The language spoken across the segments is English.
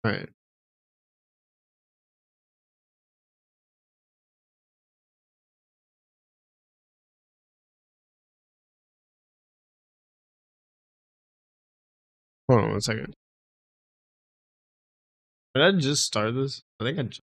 Right. Hold on 1 second. Did I just start this? I think I just...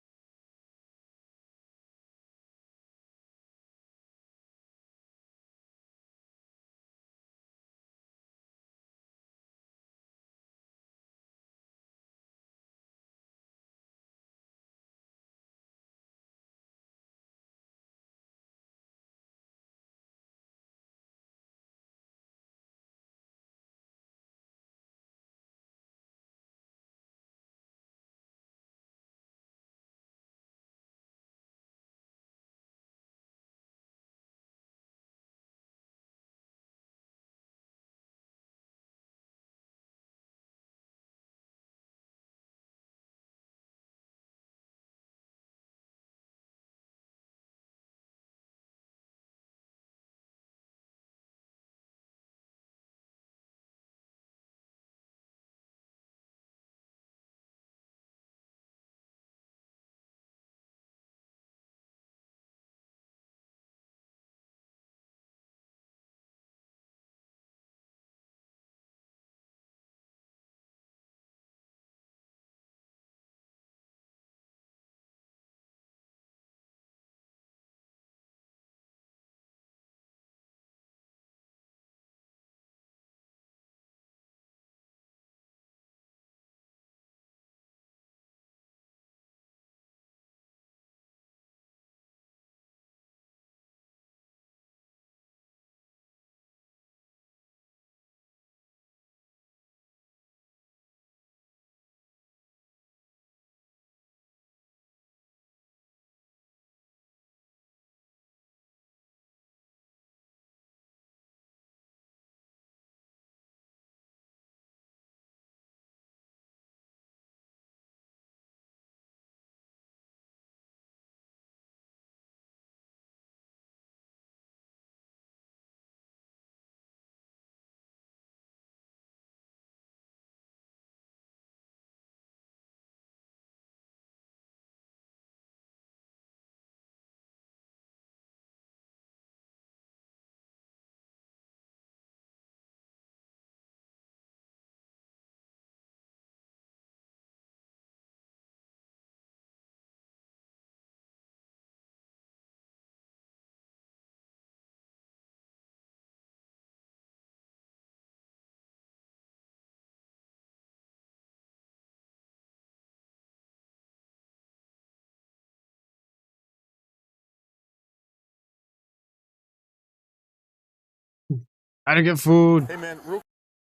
I didn't get food. Hey man,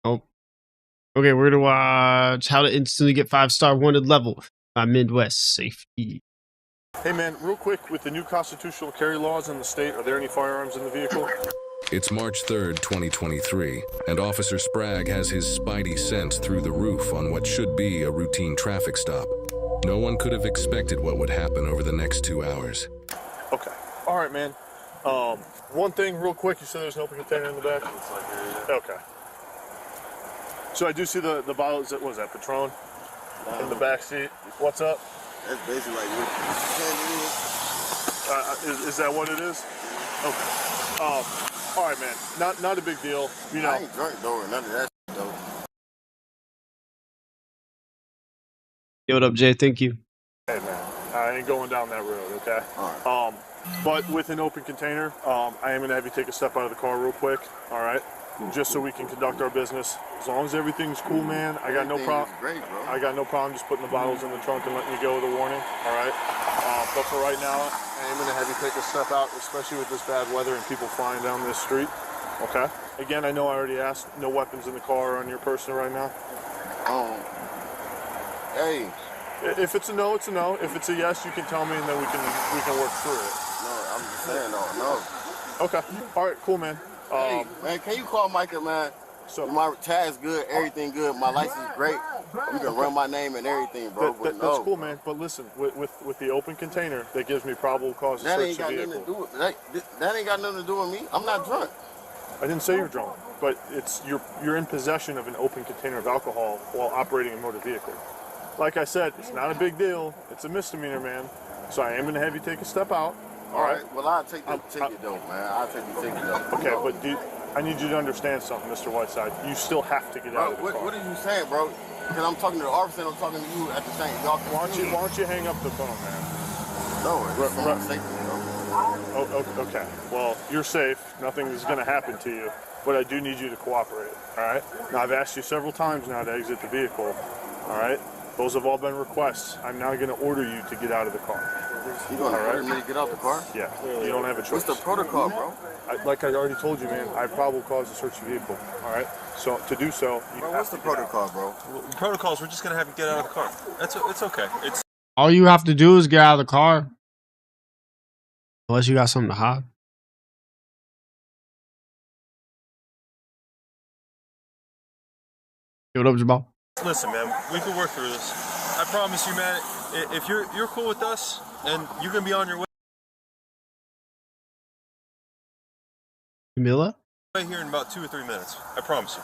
Oh. Okay, we're gonna watch How to Instantly Get 5-Star Wanted Level by Midwest Safety. Hey man, real quick, with the new constitutional carry laws in the state, are there any firearms in the vehicle? It's March 3rd, 2023, and Officer Sprague has his spidey sense through the roof on what should be a routine traffic stop. No one could have expected what would happen over the next 2 hours. Okay. All right, man. One thing real quick, you said there's an open container in the back? Okay. So I do see the bottles, what was that, Patron? In the back seat. What's up? That's basically like what Is that what it is? Okay. All right, man. Not a big deal. You know. I ain't drunk though, or none of that shit, though. Yo, what up, Jay? Thank you. Hey, man. I ain't going down that road, okay? All right. But with an open container, I am going to have you take a step out of the car real quick, all right? Just so we can conduct our business. As long as everything's cool, man, I got no problem. Great, bro. I got no problem just putting the bottles in the trunk and letting you go with a warning, all right? But for right now, I am going to have you take a step out, especially with this bad weather and people flying down this street, okay? Again, I know I already asked, no weapons in the car or on your person right now. Hey. If it's a no, it's a no. If it's a yes, you can tell me and then we can work through it. No, I'm just saying, no. Okay. All right, cool, man. Hey, man, can you call Micah, man? So my tag's good, everything good, my license is great. You can run my name and everything, bro. That's cool, man. But listen, with the open container, that gives me probable cause to search the vehicle. That ain't got nothing to do with me. I'm not drunk. I didn't say you're drunk, but you're in possession of an open container of alcohol while operating a motor vehicle. like I said, it's not a big deal. It's a misdemeanor, man. So I am going to have you take a step out. All right. Well, I'll take the ticket, though, man. I'll take the ticket, though. Okay, but I need you to understand something, Mr. Whiteside. You still have to get out of the car. What are you saying, bro? Because I'm talking to the officer and I'm talking to you at the same time. Why don't you hang up the phone, man? No, it's for my safety, bro. Oh, okay. Well, you're safe. Nothing is going to happen to you. But I do need you to cooperate, all right? Now, I've asked you several times now to exit the vehicle, all right? Those have all been requests. I'm now going to order you to get out of the car. You going to order me to get out the car? Yeah, you don't have a choice. What's the protocol, bro? Like I already told you, man, I have probable cause to search the vehicle, all right? So to do so, what's the protocol, bro? The protocol is we're just going to have you get out of the car. It's okay. All you have to do is get out of the car. Unless you got something to hide. What up, Jabal? Listen, man, we can work through this. I promise you, man, if you're cool with us and you can be on your way Camilla? here in about 2 or 3 minutes. I promise you.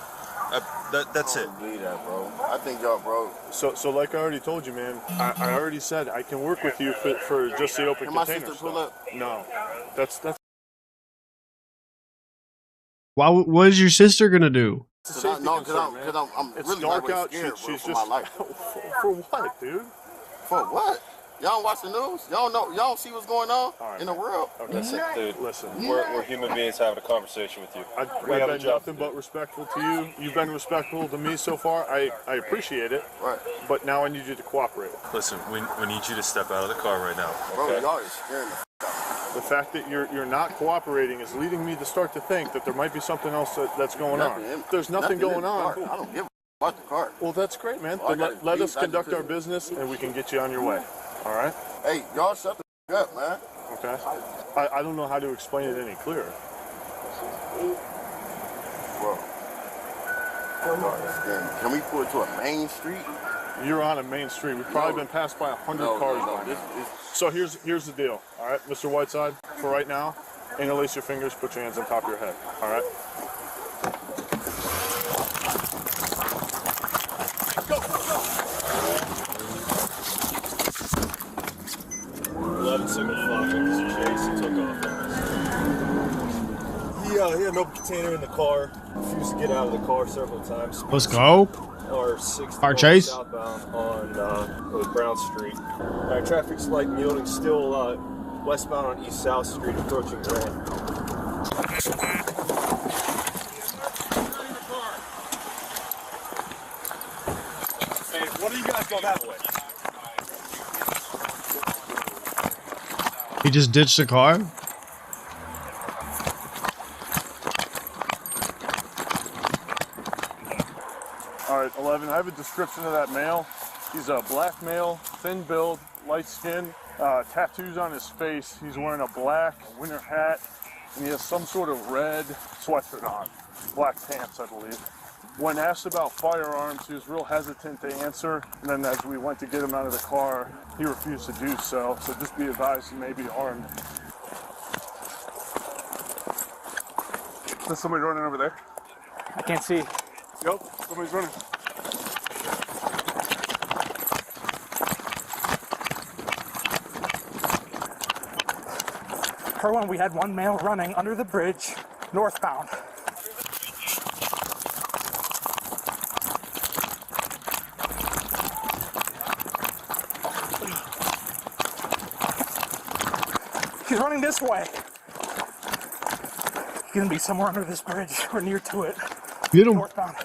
That's it. I don't believe that, bro. I think y'all, bro. So like I already told you, man, I already said I can work with you for just the open Can my container sister pull stuff. up? No, that's What is your sister gonna do? a No, concern, because I'm it's really dark out. scared, bro, She's for just my life. for what, dude? For what? Y'all don't watch the news? Y'all know? Y'all don't see what's going on right, in the world? Okay. Listen, dude. Listen, We're human beings having a conversation with you. I've We have a been job nothing to do. but respectful to you. You've been respectful to me so far. I appreciate it. Right. But now I need you to cooperate. Listen, we need you to step out of the car right now. Bro, Okay? y'all is scaring the The fact that you're not cooperating is leading me to start to think that there might be something else that's going on. There's nothing going in the on. car. I don't give a about the car. Well, that's great, man. All I Then gotta let do us is I conduct just- our business, and we can get you on your way. All right? Hey, y'all shut the up, man. Okay. I don't know how to explain it any clearer. Bro. Y'all is scaring me. Can we pull it to a main street? You're on a main street. We've probably been passed by 100 cars by now. So here's the deal. All right, Mr. Whiteside. For right now, interlace your fingers. Put your hands on top of your head. All right. Go. 11 Signal 5 was a chase and took off on us. He had no container in the car. Refused to get out of the car several times. Let's go. Or 6 Car chase. southbound on Brown Street. Traffic's light and yielding, still westbound on East South Street, approaching Grand. Hey, what do you guys go that way? He just ditched the car? All right, 11. I have a description of that male. He's a black male, thin build, light skin, tattoos on his face. He's wearing a black winter hat, and he has some sort of red sweatshirt on, black pants, I believe. When asked about firearms, he was real hesitant to answer, and then as we went to get him out of the car, he refused to do so. So just be advised, he may be armed. There's somebody running over there. I can't see. Yep, somebody's running. For one, we had one male running under the bridge, northbound. He's running this way. He's gonna be somewhere under this bridge or near to it. Get him. Northbound.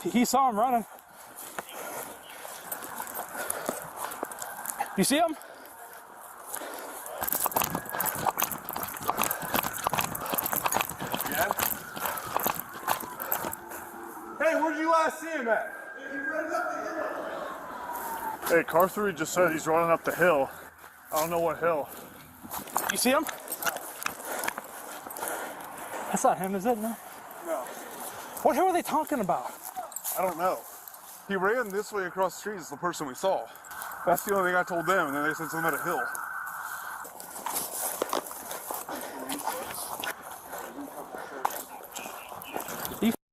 He saw him running. You see him? Yeah? Hey, where did you last see him at? Hey, car 3 just said he's running up the hill. I don't know what hill. You see him? That's not him, is it? No. No, What hill are they talking about? I don't know. He ran this way across the street is the person we saw. That's the only thing I told them, and then they said something at a hill.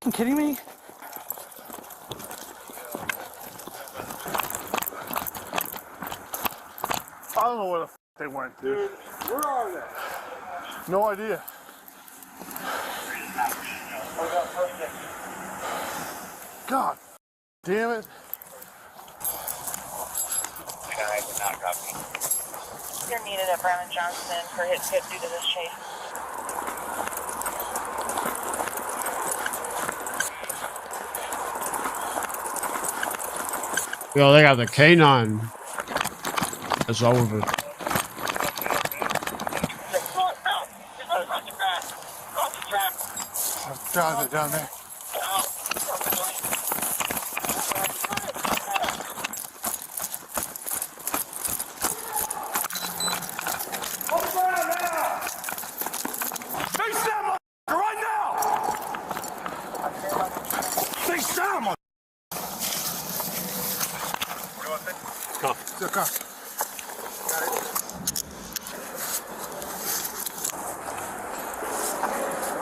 You kidding me? I don't know where the f they went, dude. Where are they? No idea. God damn it. You're needed at Brown and Johnson for hit skip due to this chase. Yo, they got the canine. It's over. God, they're down there.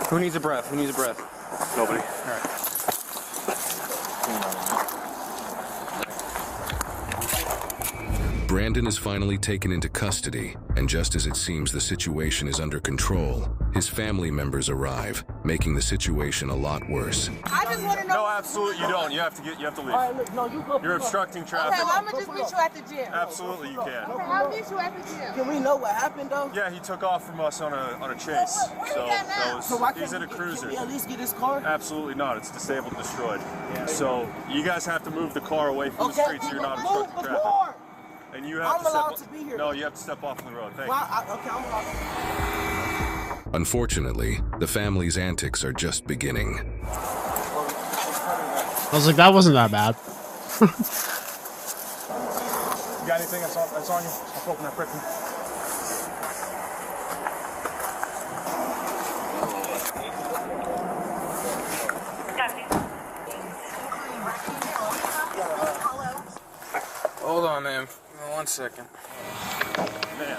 Who needs a breath? Who needs a breath? Nobody. All right. Brandon is finally taken into custody, and just as it seems the situation is under control, his family members arrive, making the situation a lot worse. I just want to know. No, absolutely you don't. You have to leave. All right, look, no, you go. You're obstructing traffic. Okay, well, I'm gonna just meet you at the gym. Absolutely you can. Okay, I'll meet you at the gym. Can we know what happened though? Yeah, he took off from us on a chase. So that was, he's in a cruiser. Can we at least get his car? Absolutely not. It's disabled, destroyed. So you guys have to move the car away from the street so you're not obstructing traffic. And you have I'm allowed to be here. No, you have to step off the road. Thank you. Okay, I'm allowed to. Unfortunately, the family's antics are just beginning. I was like, that wasn't that bad. You got anything that's on you? I'll open that quickly. Hold on, ma'am. 1 second. Man.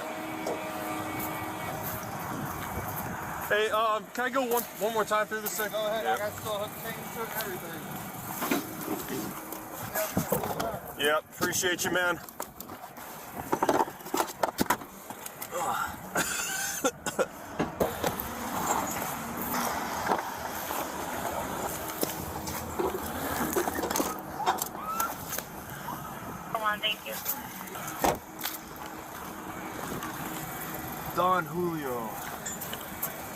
Hey, can I go one more time through this thing? Go ahead. I got still hook chains and everything. Yep, appreciate you, man. Come on, thank you. Don Julio.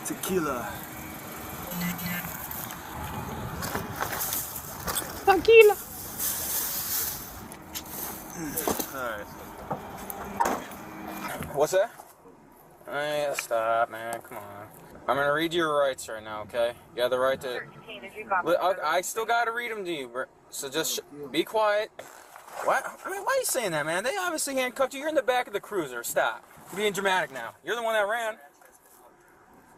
Tequila. Tequila. Alright. What's that? Hey, stop, man. Come on. I'm gonna read your rights right now, okay? You have the right to. I still gotta read them to you, bro. So just be quiet. What? I mean, why are you saying that, man? They obviously handcuffed you. You're in the back of the cruiser. Stop. You're being dramatic now. You're the one that ran.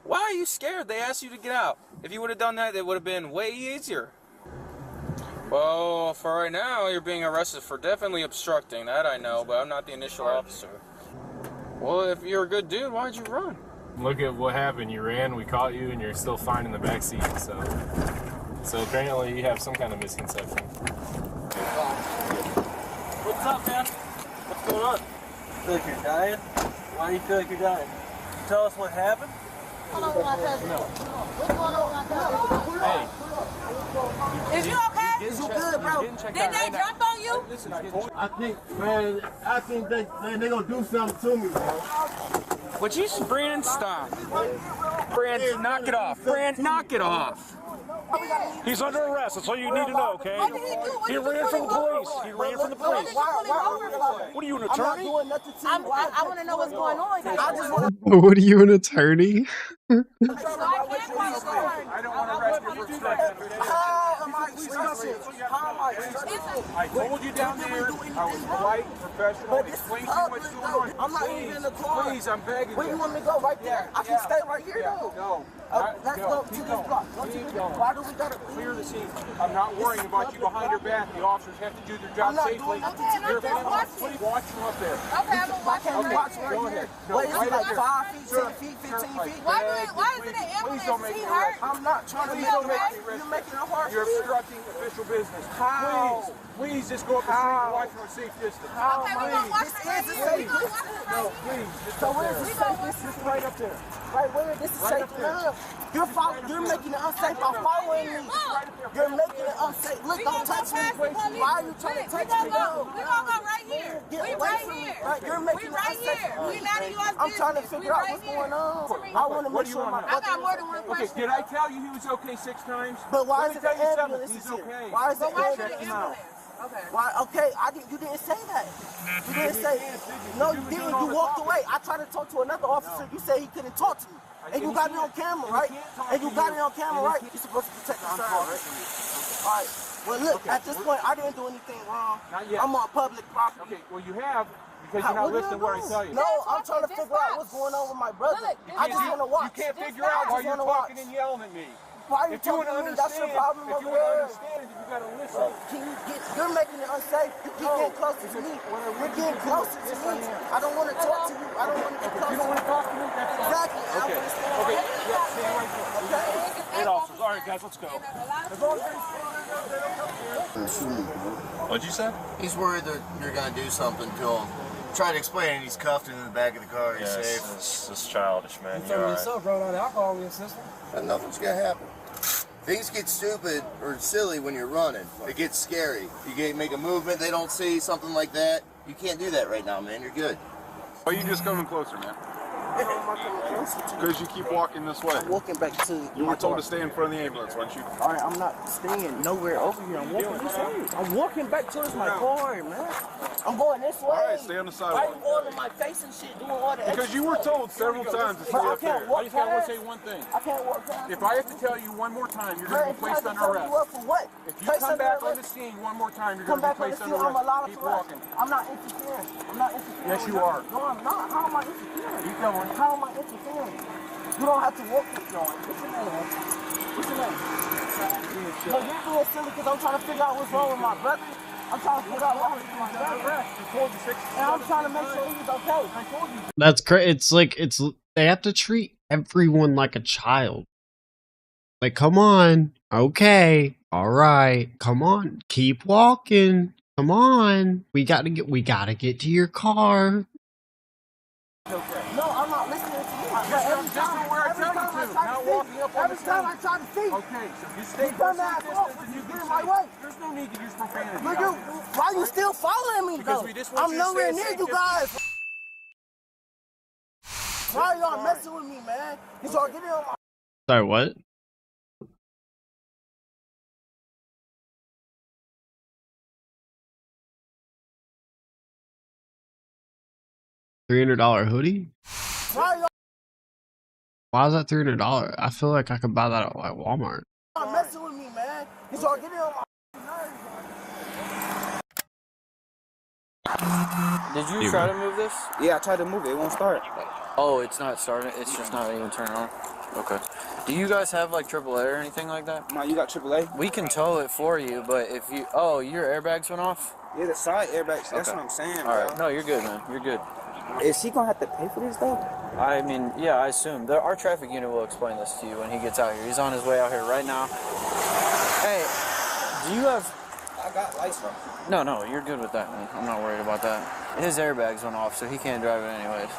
Why are you scared? They asked you to get out. If you would have done that, it would have been way easier. Well, for right now, you're being arrested for definitely obstructing. That I know, but I'm not the initial officer. Well, if you're a good dude, why'd you run? Look at what happened. You ran, we caught you, and you're still fine in the back seat. So apparently you have some kind of misconception. What's up, man? What's going on? You feel like you're dying? Why do you feel like you're dying? Tell us what happened. What's going on with my Hey. Is you okay? Is you good, bro? Did they jump on you? I think, man, they gonna do something to me, bro. Would you, Brandon, stop. Brandon, knock it off. Brandon, knock it off. He's under arrest. That's all you need to know, okay? He ran from the police. He ran from the police. What are you, an attorney? I want to know what's going on. I just want to. What are you, an attorney? I don't want to arrest you for obstructing. I told you down there, I was polite, professional, explain to you what's going on. I'm not even in the car. Please, I'm begging you. Where you want me to go? Right there? I can stay right here, though. No. Let's go to this block. Go to this block. Why do we gotta Clear the scene. I'm not worrying about you behind your back. The officers have to do their job safely. You're watch from up there. Okay, I'm gonna watch I'm watching right here? What is it, like 5 feet, 10 feet, 15 feet? Why is it an ambulance? Is he hurt? I'm not trying to make it right. You're making it hard. You're obstructing official business. How? Please just go up the street and watch from a safe distance. Okay, we're gonna watch This right is a here. safe We're gonna distance. watch right here. Please, So where is the safe distance? right up there. Right where? This is safe enough. You're making it unsafe by following me. You're making it unsafe. Look, don't touch me. Why are you trying to touch me? We're gonna go right here. We right here. You're making We it right unsafe. here. We not in your business. I'm trying to figure out what's going on. I want to make sure my I got more than one Okay, question. did I tell you he was okay 6 times? But why Let is me it tell you an something. ambulance He's here? okay. Why is it Why is an it an ambulance? ambulance? Okay. Why? Okay, you didn't say that. You didn't say. No, you didn't. You walked away. I tried to talk to another officer. You said he couldn't talk to me. And you got it on camera, right? And you got it on camera, right? You're supposed to protect the side, right? All right. Well, look, at this point, I didn't do anything wrong. Not yet. I'm on public property. Okay, well you have because you're not listening to what I tell you. No, I'm trying to figure out what's going on with my brother. I just want to watch. You can't figure out why you're talking and yelling at me. Why are you If you want talking to to me? That's your understand, problem if over you want to there. understand it, you gotta listen. Can you get? You're making it unsafe. You're getting closer to me. You're getting closer to me. I don't want to talk to you. I don't want to get closer. You don't want to talk to me? That's fine. Exactly. Okay. Okay. Yeah, stand right there. Okay. 8 officers. All right, guys, let's go. What'd you say? He's worried that you're gonna do something to him. Try to explain it. He's cuffed in the back of the car. He's safe. It's childish, man. You're all right. bro, on alcohol in your system. And nothing's gonna happen. Things get stupid or silly when you're running. It gets scary. You make a movement they don't see, something like that. You can't do that right now, man. You're good. Why are you just coming closer, man? I'm Because you keep walking this way. walking back to. You were told to stay in front of the ambulance, weren't you? All right, I'm not staying nowhere over here. I'm walking this way. I'm walking back towards my car, man. I'm going this way. All right, stay on the Why sidewalk. you all in my face and shit, doing all the Because you were told several times to stay But I up there. can't walk I just gotta past. say one thing. I can't walk past. If I have to tell you one more time, you're going to be placed under You arrest. up for what? If you Place come under back on arrest. the scene one more time, you're Come going to back be on the placed scene, under I'm allowed arrest. to Keep walking. I'm not interfering. I'm not interfering. Yes, you are. No, I'm not. How am I interfering? Keep going. How am I interfering? You don't have to walk this going. What's your name? What's your name? No, you're being silly because I'm trying to figure out what's wrong with my brother. I'm trying to figure out what's wrong with my brother. And I'm trying to make sure he's okay. I told you. That's crazy. It's like they have to treat everyone like a child. Like, come on, okay, all right, come on, keep walking, come on. We gotta get to your car. No, I'm not listening to you. Every time where I tell you to, not walking up on the Every time I stage. try to see. Okay, so you stay You for a dumb ass safe walk, distance and you you can get in my say, way. there's no need to use profanity. Look, out why are you still following me, Because though? we just want I'm you to nowhere stay near safe you distance. guys. Why are y'all messing with me, man? Cause y'all getting on my... Sorry, what? $300 hoodie? Why are Why is that $300? I feel like I could buy that at like Walmart. y'all messing with me, man? Cause y'all getting on my... Did you try to move this? Yeah, I tried to move it. It won't start. Oh, it's not starting. It's just not even turning on. Okay. Do you guys have like AAA or anything like that? No, you got AAA? We can tow it for you, but if you... Oh, your airbags went off? Yeah, the side airbags. That's Okay. what I'm saying, All bro. right. No, you're good, man. You're good. Is he gonna have to pay for this though? I mean, yeah, I assume. Our traffic unit will explain this to you when he gets out here. He's on his way out here right now. Hey, do you have... I got license. No, you're good with that, man. I'm not worried about that. His airbags went off, so he can't drive it anyways.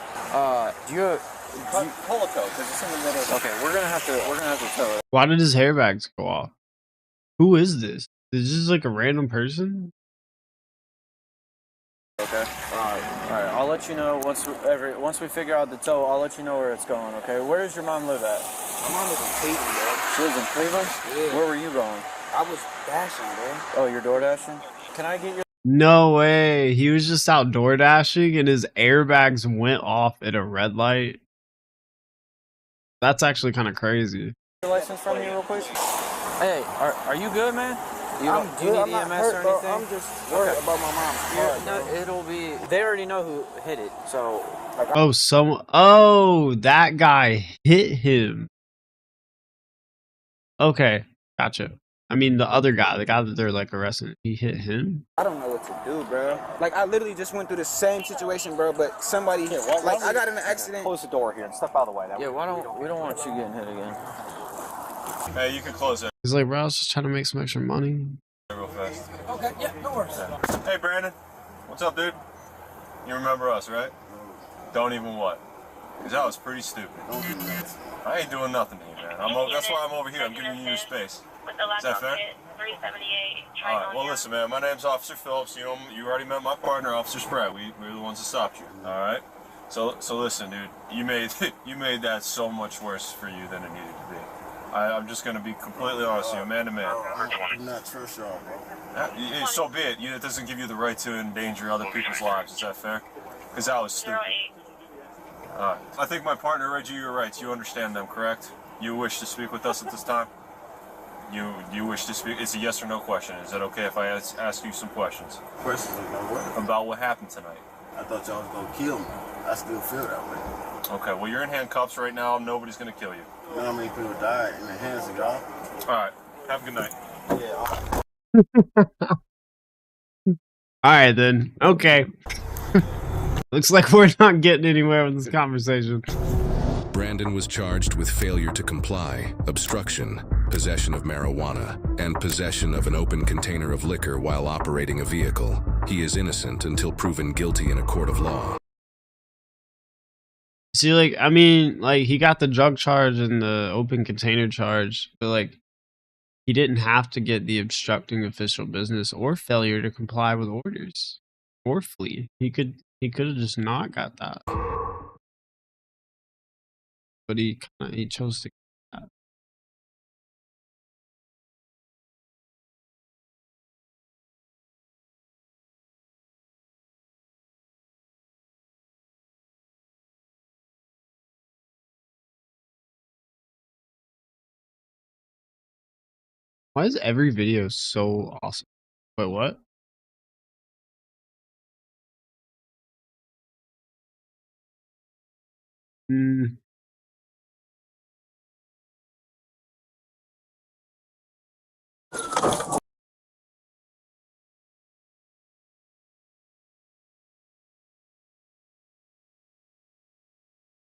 Do you... Pull a code, because it's in the middle of Okay, we're gonna have to tow it. Why did his hairbags go off? Who is this? Is this like a random person? Okay. Alright, I'll let you know once we figure out the tow, I'll let you know where it's going, okay? Where does your mom live at? My mom lives in Cleveland, bro. She lives in Cleveland? Yeah. Where were you going? I was dashing, bro. Oh, you're door dashing? Can I get your No way. He was just out door dashing and his airbags went off at a red light. That's actually kind of crazy. license from you real quick? Hey, are you good, man? Do you I'm need good. I'm not EMS hurt, or bro. anything? I'm just worried about my mom's car, No, bro. it'll be... They already know who hit it, so... Oh, that guy hit him. Okay, gotcha. I mean, the other guy, the guy that they're like arresting, he hit him. I don't know what to do, bro. Like, I literally just went through the same situation, bro, but somebody hit. Like, I got in an accident. Close the door here and step out of the way. Yeah, we don't want you getting hit again. Hey, you can close it He's like, bro, I was just trying to make some extra money. real fast. Okay, yeah, no worries. Hey, Brandon. What's up, dude? You remember us, right? Don't even what? Because that was pretty stupid. I ain't doing nothing to you, man. That's why I'm over here. I'm giving you your space. Is that fair? 378. All right. Well, listen, man. My name's Officer Phillips. You know, you already met my partner, Officer Spratt. We were the ones that stopped you. All right. So listen, dude. You made that so much worse for you than it needed to be. I'm just gonna be completely honest with you, man to man. I'm not trust y'all, bro. So be it. It doesn't give you the right to endanger other people's lives. Is that fair? Because that was stupid. I think my partner read you your rights. You understand them, correct? You wish to speak with us at this time? You wish to speak? It's a yes or no question. Is it okay if I ask you some questions? Questions about what? About what happened tonight. I thought y'all was gonna kill me. I still feel that way. Okay, well, you're in handcuffs right now. Nobody's going to kill you. You know how many people died in the hands of y'all? All right. Have a good night. Yeah. All right, then. Okay. Looks like we're not getting anywhere with this conversation. Brandon was charged with failure to comply, obstruction, possession of marijuana, and possession of an open container of liquor while operating a vehicle. He is innocent until proven guilty in a court of law. See, like, I mean, like, he got the drug charge and the open container charge, but, like, he didn't have to get the obstructing official business or failure to comply with orders or flee. He could have just not got that. But he chose to get that. Why is every video so awesome? Wait, what?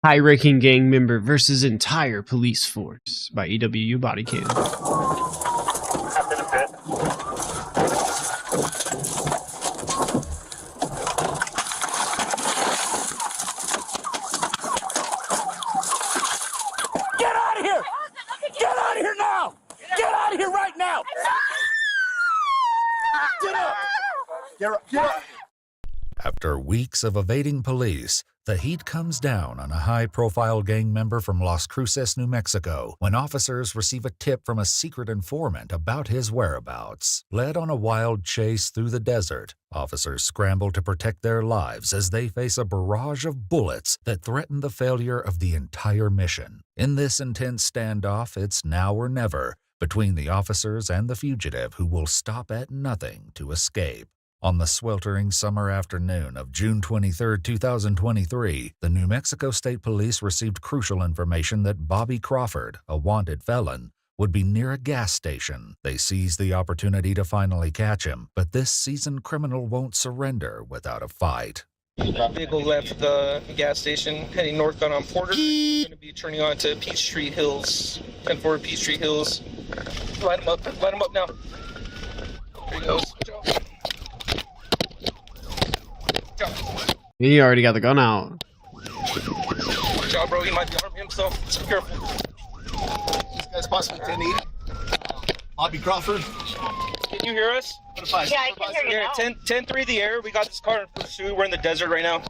High-ranking gang member versus entire police force by EWU Bodycam. After the pit. Get out of here! Get out of here now! Get out of here right now! Get up! Get up! After weeks of evading police, the heat comes down on a high-profile gang member from Las Cruces, New Mexico, when officers receive a tip from a secret informant about his whereabouts. Led on a wild chase through the desert, officers scramble to protect their lives as they face a barrage of bullets that threaten the failure of the entire mission. In this intense standoff, it's now or never between the officers and the fugitive who will stop at nothing to escape. On the sweltering summer afternoon of June 23, 2023, the New Mexico State Police received crucial information that Bobby Crawford, a wanted felon, would be near a gas station. They seized the opportunity to finally catch him, but this seasoned criminal won't surrender without a fight. Vehicle left the gas station, heading northbound on Porter. Going to be turning on to Peachtree Hills, 10-4 Peachtree Hills. Light him up now. There he goes. He already got the gun out. Good job, bro. He might be arming himself. So careful. This guy's possibly 1080. Bobby Crawford. Can you hear us? Yeah, I can hear you now. 10-3 the air. We got this car in pursuit. We're in the desert right now.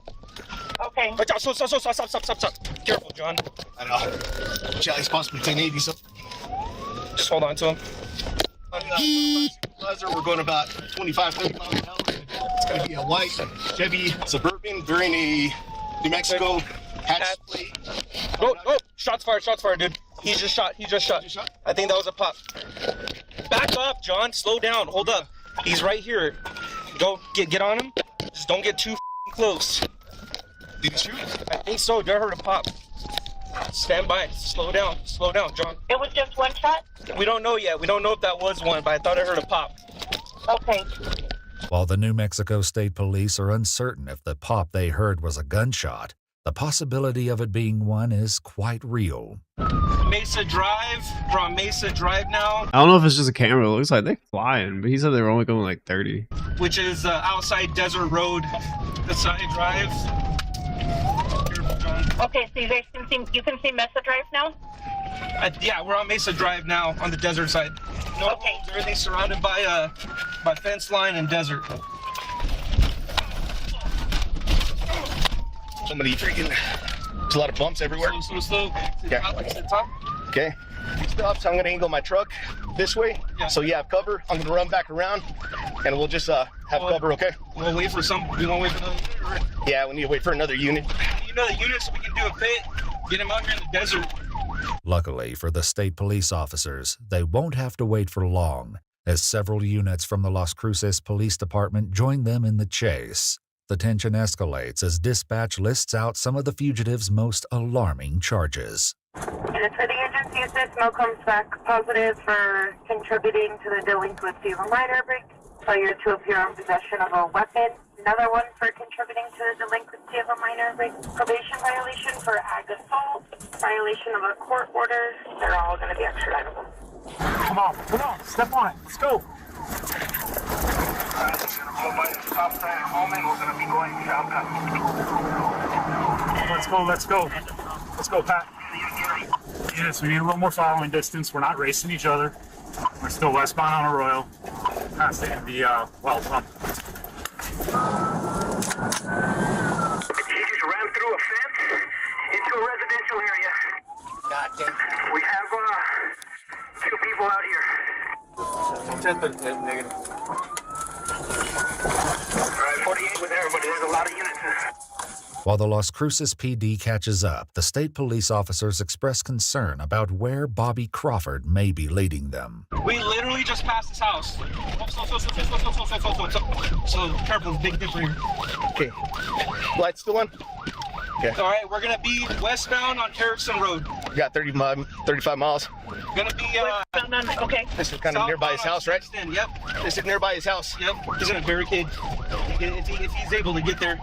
Okay. Stop. Careful, John. I don't know. He's possibly 1080, so. Just hold on to him. We're going about 25, 30 miles an hour. It's going to be a white Chevy Suburban during a New Mexico hatch plate. Oh, shots fired, dude. He just shot. I think that was a pop. Back up, John. Slow down. Hold up. He's right here. Go, get on him. Just don't get too close. Did he shoot? I think so. I heard a pop. Stand by. Slow down, John. It was just one shot? We don't know yet. We don't know if that was one, but I thought I heard a pop. Okay. While the New Mexico State Police are uncertain if the pop they heard was a gunshot, the possibility of it being one is quite real. Mesa Drive. We're on Mesa Drive now. I don't know if it's just a camera. It looks like they're flying, but he said they were only going like 30. Which is outside Desert Road, the side drive. Okay, so you can see Mesa Drive now? Yeah, we're on Mesa Drive now on the desert side. No, okay. Everything's surrounded by fence line and desert. So many freaking, there's a lot of bumps everywhere. Slow. Okay. Okay. Stop. So I'm gonna angle my truck this way. Yeah. So you have cover. I'm gonna run back around, and we'll just have cover. Okay. We'll wait for some. We won't wait for another unit. Yeah, we need to wait for another unit. Another unit so we can do a pit. Get him out here in the desert. Luckily for the state police officers, they won't have to wait for long, as several units from the Las Cruces Police Department join them in the chase. The tension escalates as dispatch lists out some of the fugitives' most alarming charges. And for the agency assist, Mo comes back positive for contributing to the delinquency of a minor break, failure to appear in possession of a weapon, another one for contributing to the delinquency of a minor break, probation violation for ag assault, violation of a court order. They're all going to be extraditable. Come on, step on it. Let's go. Let's go, Pat. Yes, we need a little more following distance. We're not racing each other. We're still westbound on Arroyo, past the well pump. He just ran through a fence into a residential area. God damn. We have 2 people out here. Alright, 48 with everybody. There's a lot of units. While the Las Cruces PD catches up, the state police officers express concern about where Bobby Crawford may be leading them. We literally just passed his house. So careful, big dipper here. Okay. Lights still on? Okay. All right, we're gonna be westbound on Erickson Road. We got 35 miles. Gonna be okay. This is kind of nearby his house, right? Yep. This is nearby his house. Yep. He's in a barricade. If he's able to get there.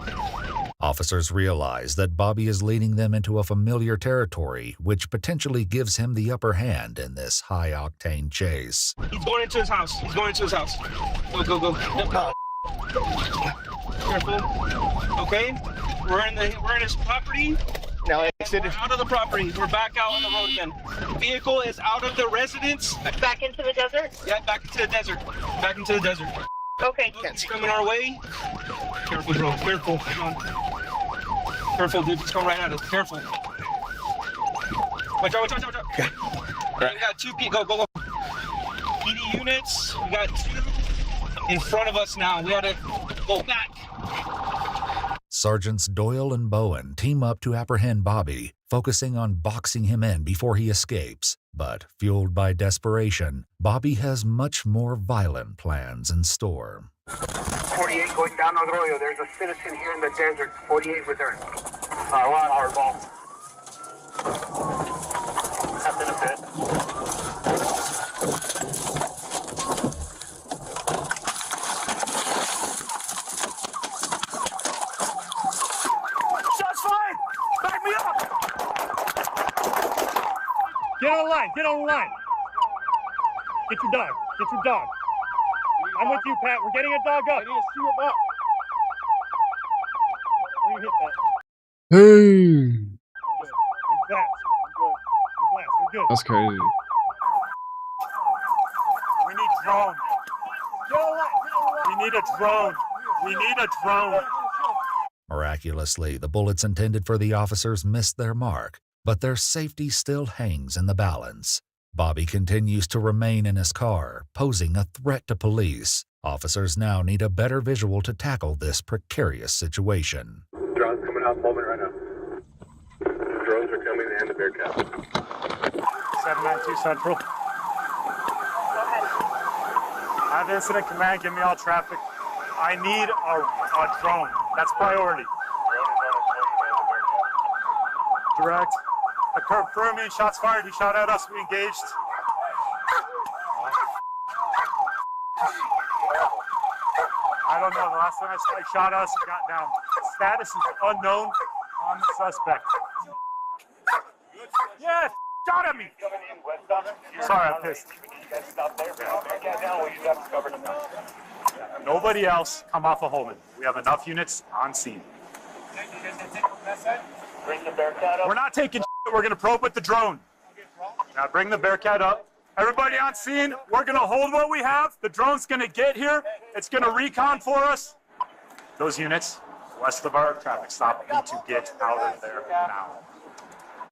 Officers realize that Bobby is leading them into a familiar territory, which potentially gives him the upper hand in this high-octane chase. He's going into his house. Go. Yep. Careful. Okay. We're in his property. Now exited. We're out of the property. We're back out on the road again. The vehicle is out of the residence. Back into the desert? Yeah, back into the desert. Okay. He's coming our way. Careful, bro. Careful. Come on. Careful, dude. He's coming right at us. Careful. Watch out. Okay. All right. We got 2 people. Go. PD units. We got 2 in front of us now. We gotta go back. Sergeants Doyle and Bowen team up to apprehend Bobby, focusing on boxing him in before he escapes. But, fueled by desperation, Bobby has much more violent plans in store. 48 going down Arroyo. There's a citizen here in the desert. 48 with her. We're on hardball. That's in a bit. Shots fired! Back me up! Get on the line. Get your dog. I'm with you, Pat. We're getting a dog up. I need to shoot him up. Where you hit that? Hey, Relax. We're good. that's crazy. We need drone. We need a drone. Miraculously, the bullets intended for the officers missed their mark, but their safety still hangs in the balance. Bobby continues to remain in his car, posing a threat to police. Officers now need a better visual to tackle this precarious situation. Drones coming out moment right now. Drones are coming and the Bearcat. 792 Central. I have incident command. Give me all traffic. I need a drone. That's priority. Direct. Occurred through me, shots fired, he shot at us, we engaged. I don't know, the last time I saw he shot us, he got down. Status is unknown on the suspect. Yeah, shot at me. Sorry, I'm pissed. Nobody else come off of Holman. We have enough units on scene. We're not taking shit. We're going to probe with the drone. Now bring the Bearcat up. Everybody on scene, we're going to hold what we have. The drone's going to get here. It's going to recon for us. Those units west of our traffic stop need to get out of there now.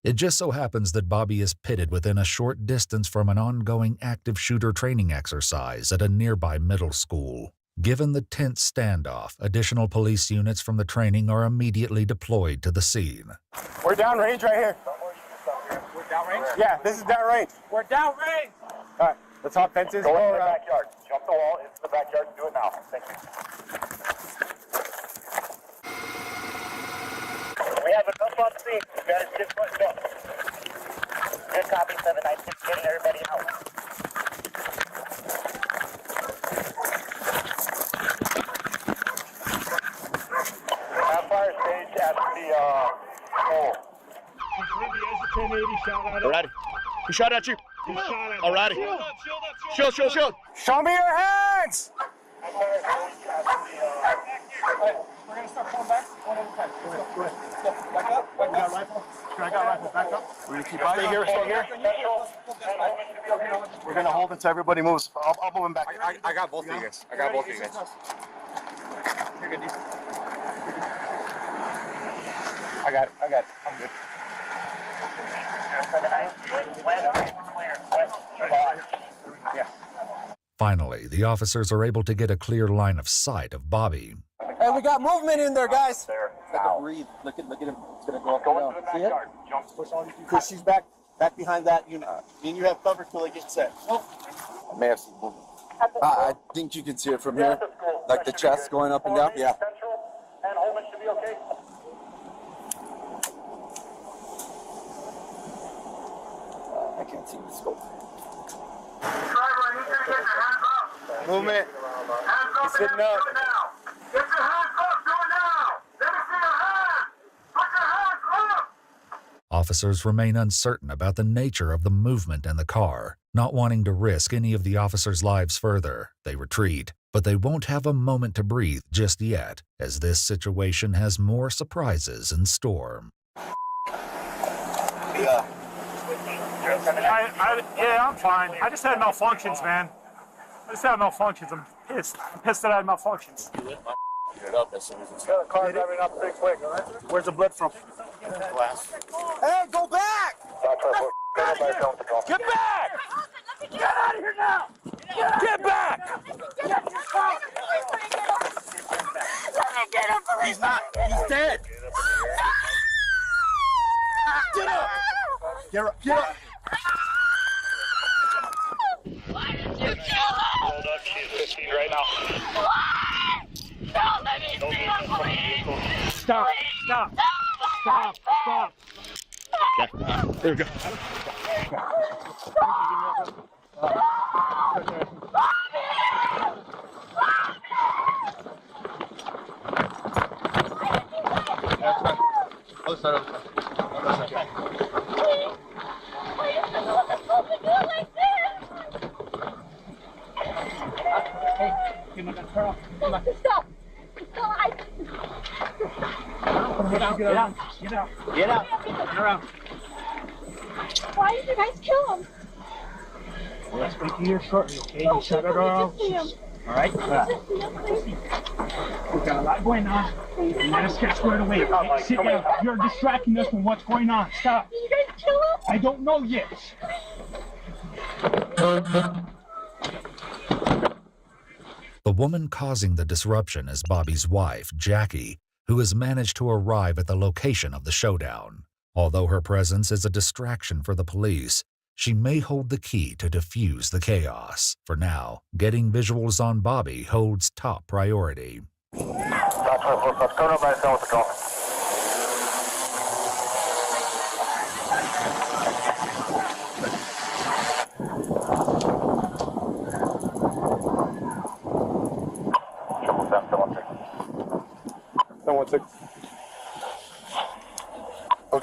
It just so happens that Bobby is pitted within a short distance from an ongoing active shooter training exercise at a nearby middle school. Given the tense standoff, additional police units from the training are immediately deployed to the scene. We're downrange right here. We're downrange? Yeah, this is downrange. We're downrange! All right, let's hop fences. Go into the backyard. Jump the wall into the backyard and do it now. Thank you. We have enough on scene. You guys get buttoned up. Good copy, 796. Getting everybody out. Have fire stage at the hole. Alrighty. He shot at you. Alrighty. Shield. Show me your hands! We're gonna start pulling back one at a time. Go ahead. Back up. Back up. Rifle. I got rifle. Back up. We're gonna keep stay here. We're gonna hold until everybody moves. I'll move him back. I got both of you guys. I got both of you guys. You're good, dude. I got it. I'm good. Yeah. Finally, the officers are able to get a clear line of sight of Bobby. Hey, we got movement in there, guys. Breathe. Look at him. It's gonna go up and down. See it? Chris, she's back behind that unit. Me and you have cover till they get set. I may have seen movement. I think you can see it from here, like the chest going up and down. Yeah. And Holman should be okay. I can't see the scope. Movement. He's sitting up. Get your hands up, do it now! Let me see your hands! Put your hands up! Officers remain uncertain about the nature of the movement in the car. Not wanting to risk any of the officers' lives further, they retreat. But they won't have a moment to breathe just yet, as this situation has more surprises in store. Yeah. I'm fine. I just had malfunctions, man. I'm pissed. I'm pissed that I had malfunctions. Got a car driving up pretty quick. Where's the blood from? Glass. Hey, go back! Get back! Get out of here now! Get back! He's not. He's dead. Get up! Get up! Get up! Why did you kill him? Hold up, she's 15 right now. Why? Don't let me see him, please. Stop. Okay. There we go. Other side. Stop! Get out! Turn around. Why did you guys kill him? We'll speak to you shortly, okay? You shut it off. All right? We got a lot going on. Let us get squared away. Okay? Sit down. You're distracting us from what's going on. Stop. Did you guys kill him? I don't know yet. The woman causing the disruption is Bobby's wife, Jackie, who has managed to arrive at the location of the showdown. Although her presence is a distraction for the police, she may hold the key to defuse the chaos. For now, getting visuals on Bobby holds top priority.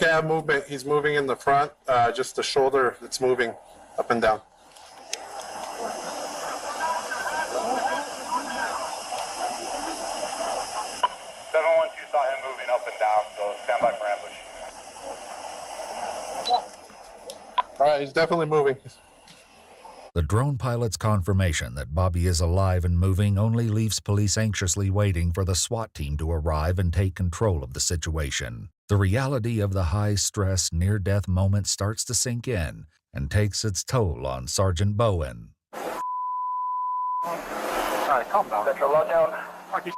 Okay, I have movement. He's moving in the front, just the shoulder that's moving up and down. Saw him moving up and down, so stand by for ambush. All right, he's definitely moving. The drone pilot's confirmation that Bobby is alive and moving only leaves police anxiously waiting for the SWAT team to arrive and take control of the situation. The reality of the high-stress, near-death moment starts to sink in and takes its toll on Sergeant Bowen. All right, calm down. Set your load down. Take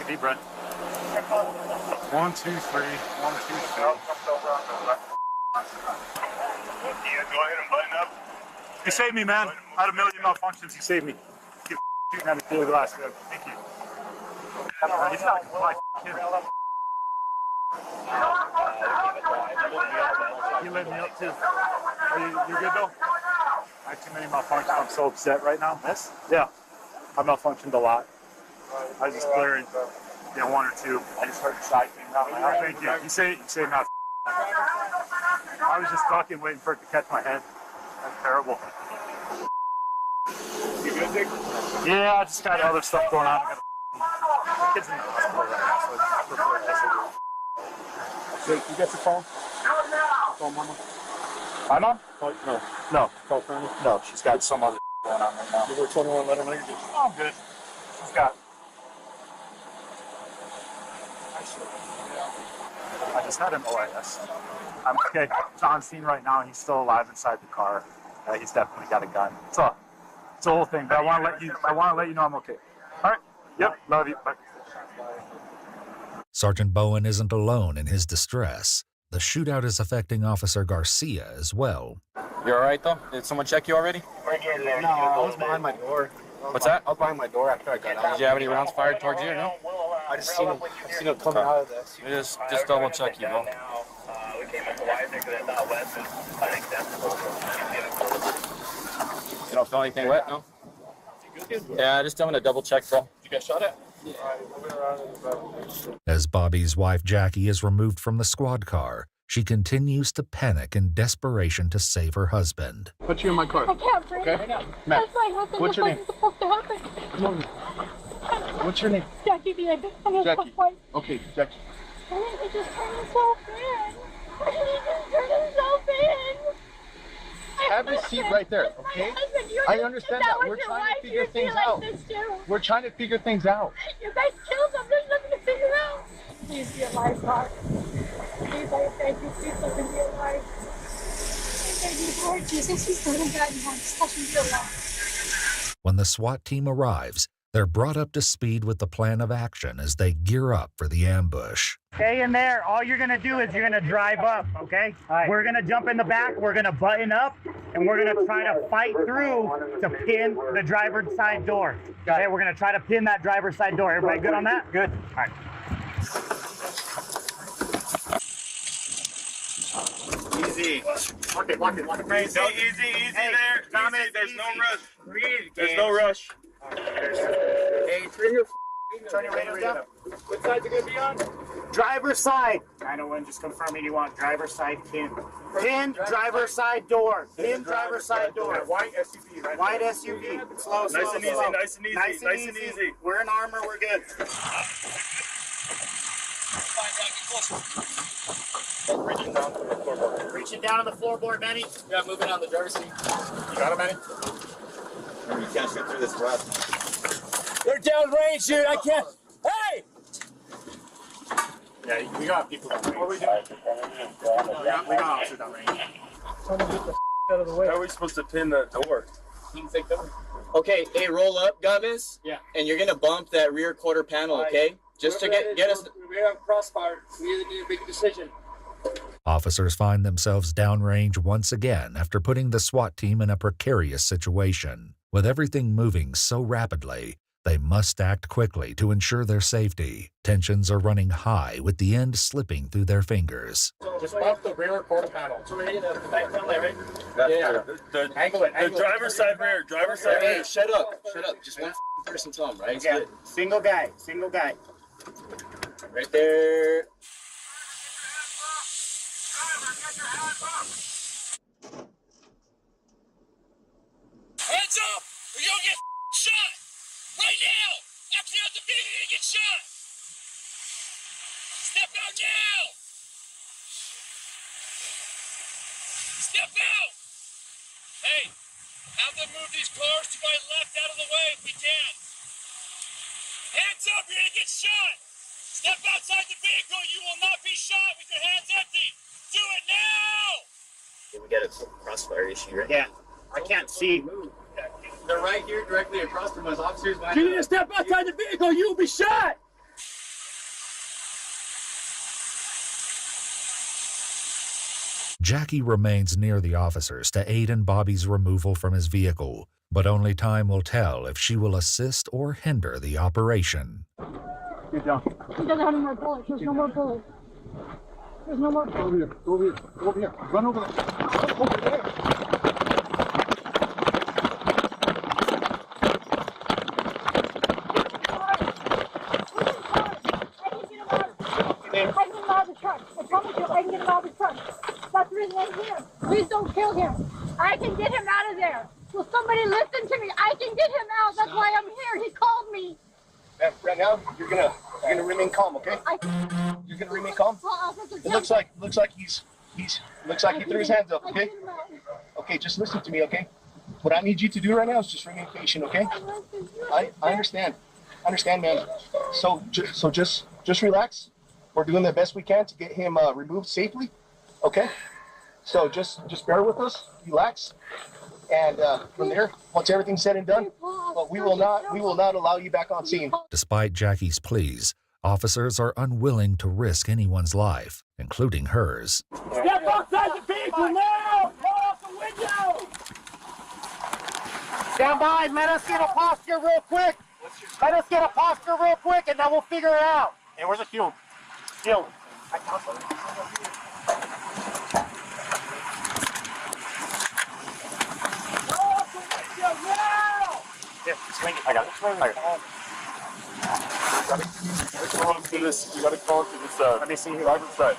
a deep breath. 1, 2, 3. 1, 2, 3. Yeah, go ahead and button up. You saved me, man. I had a million malfunctions. You saved me. Keep shooting at me through the glass. Thank you. He's not my kid. You let me up too. You good though? I have too many malfunctions. I'm so upset right now. Yes? Yeah. I malfunctioned a lot. I was just clearing, one or two. I just heard the side thing. Thank you. You say not. I was just ducking, waiting for it to catch my head. That's terrible. You good, Dick? Yeah, I just got other stuff going on. Kids in the hospital right now, so I prefer this. Jake, you got your phone? Call Mama. My mom? Oh, no. Call Tony? No, she's got some other going on right now. You were told me to let her know you're good. Oh, I'm good. She's got. I just had an OSRS. I'm okay. He's on scene right now. He's still alive inside the car. He's definitely got a gun. It's a whole thing. But I want to let you know I'm okay. All right. Yep. Love you. Bye. Sergeant Bowen isn't alone in his distress. The shootout is affecting Officer Garcia as well. You all right though? Did someone check you already? We're getting there. No, I was behind my door. What's that? I was behind my door after I got out. Did you have any rounds fired towards you or no? I just seen him coming out of this. Just double check you, bro. We came up to Wiser because it's out west, and I think that's You don't feel anything wet, no? Yeah, just having a double check, bro. You got shot at? As Bobby's wife Jackie is removed from the squad car, she continues to panic in desperation to save her husband. Put you in my car. I can't breathe. Okay? That's my husband. What's your name? Supposed to happen. Come on. What's your name? Jackie Diego. I'm his Jackie. wife. Okay, Jackie. He just turned himself in. He just turned himself in. Have a seat right there, okay? I understand that. We're trying to figure things out. We're trying to figure things out. You guys killed him. There's nothing to figure out. Please be alive, God. Please, I beg you, please let him be alive. I beg you, Lord Jesus, he's good and bad. Just let him be alive. When the SWAT team arrives, they're brought up to speed with the plan of action as they gear up for the ambush. Stay in there. All you're going to do is you're going to drive up, okay? Right. We're going to jump in the back. We're going to button up, and we're going to try to fight through to pin the driver's side door. Okay, we're going to try to pin that driver's side door. Everybody good on that? Good. All right. Easy. Lock it. Easy there. Tommy, there's no rush. There's no rush. Hey, turn your radio down. What side you gonna be on? Driver's side. 901, just confirming you want driver's side pin. Pin, driver's side door. Pin, driver's side door. White SUV, right? White SUV. Slow. Nice and easy. We're in armor, we're good. Reaching down to the floorboard. Reaching down on the floorboard, Manny. Yeah, moving on the driver's seat. You got him, Manny? You can't shoot through this rust. They're downrange, dude. I can't. Hey! Yeah, we got people down range. What are we doing? We got officers down range. Trying to get the out of the way. How are we supposed to pin that door? Okay, hey, roll up, Gavis. Yeah. And you're gonna bump that rear quarter panel, okay? Just to get us. We have crossfire. We either need to make a decision. Officers find themselves downrange once again after putting the SWAT team in a precarious situation. With everything moving so rapidly, they must act quickly to ensure their safety. Tensions are running high with the end slipping through their fingers. Just bump the rear quarter panel. So we're hitting the back panel, right? Yeah. Angle it. The driver's side rear. Hey, shut up. Just one person tell him, right? Yeah. Single guy. Right there. Hands up, or you'll get shot! Right now! After you're out the vehicle, you're gonna get shot! Step out now! Step out! Hey, have them move these cars to my left out of the way if we can. Hands up, you're gonna get shot! Step outside the vehicle, you will not be shot with your hands empty! Do it now! We got a crossfire issue, right? Yeah, I can't see. They're right here, directly across from us. Officers, You need to step outside the vehicle, you will be shot! Jackie remains near the officers to aid in Bobby's removal from his vehicle, but only time will tell if she will assist or hinder the operation. He doesn't have any more bullets. There's no more bullets. There's no more bullets. Over here, go over here, go over here. Run over there. Go over there. I can get him out of the truck. I promise you, I can get him out of the truck. That's the reason I'm here. Please don't kill him. I can get him out of there. Will somebody listen to me? I can get him out. That's why I'm here. He called me. Man, right now, you're gonna remain calm, okay? You're gonna remain calm. It looks like he threw his hands up, okay? Okay, just listen to me, okay? What I need you to do right now is just remain patient, okay? I understand. I understand, man. So just relax. We're doing the best we can to get him removed safely, okay? So just bear with us, relax, and from there, once everything's said and done, we will not allow you back on scene. Despite Jackie's pleas, officers are unwilling to risk anyone's life, including hers. Step outside the vehicle now! Roll out the window! Stand by. Let us get a posture real quick. Let us get a posture real quick, and then we'll figure it out. Hey, where's the fuel? Fuel. Here, swing it. I got it. You gotta call to this Let me see here. driver's side.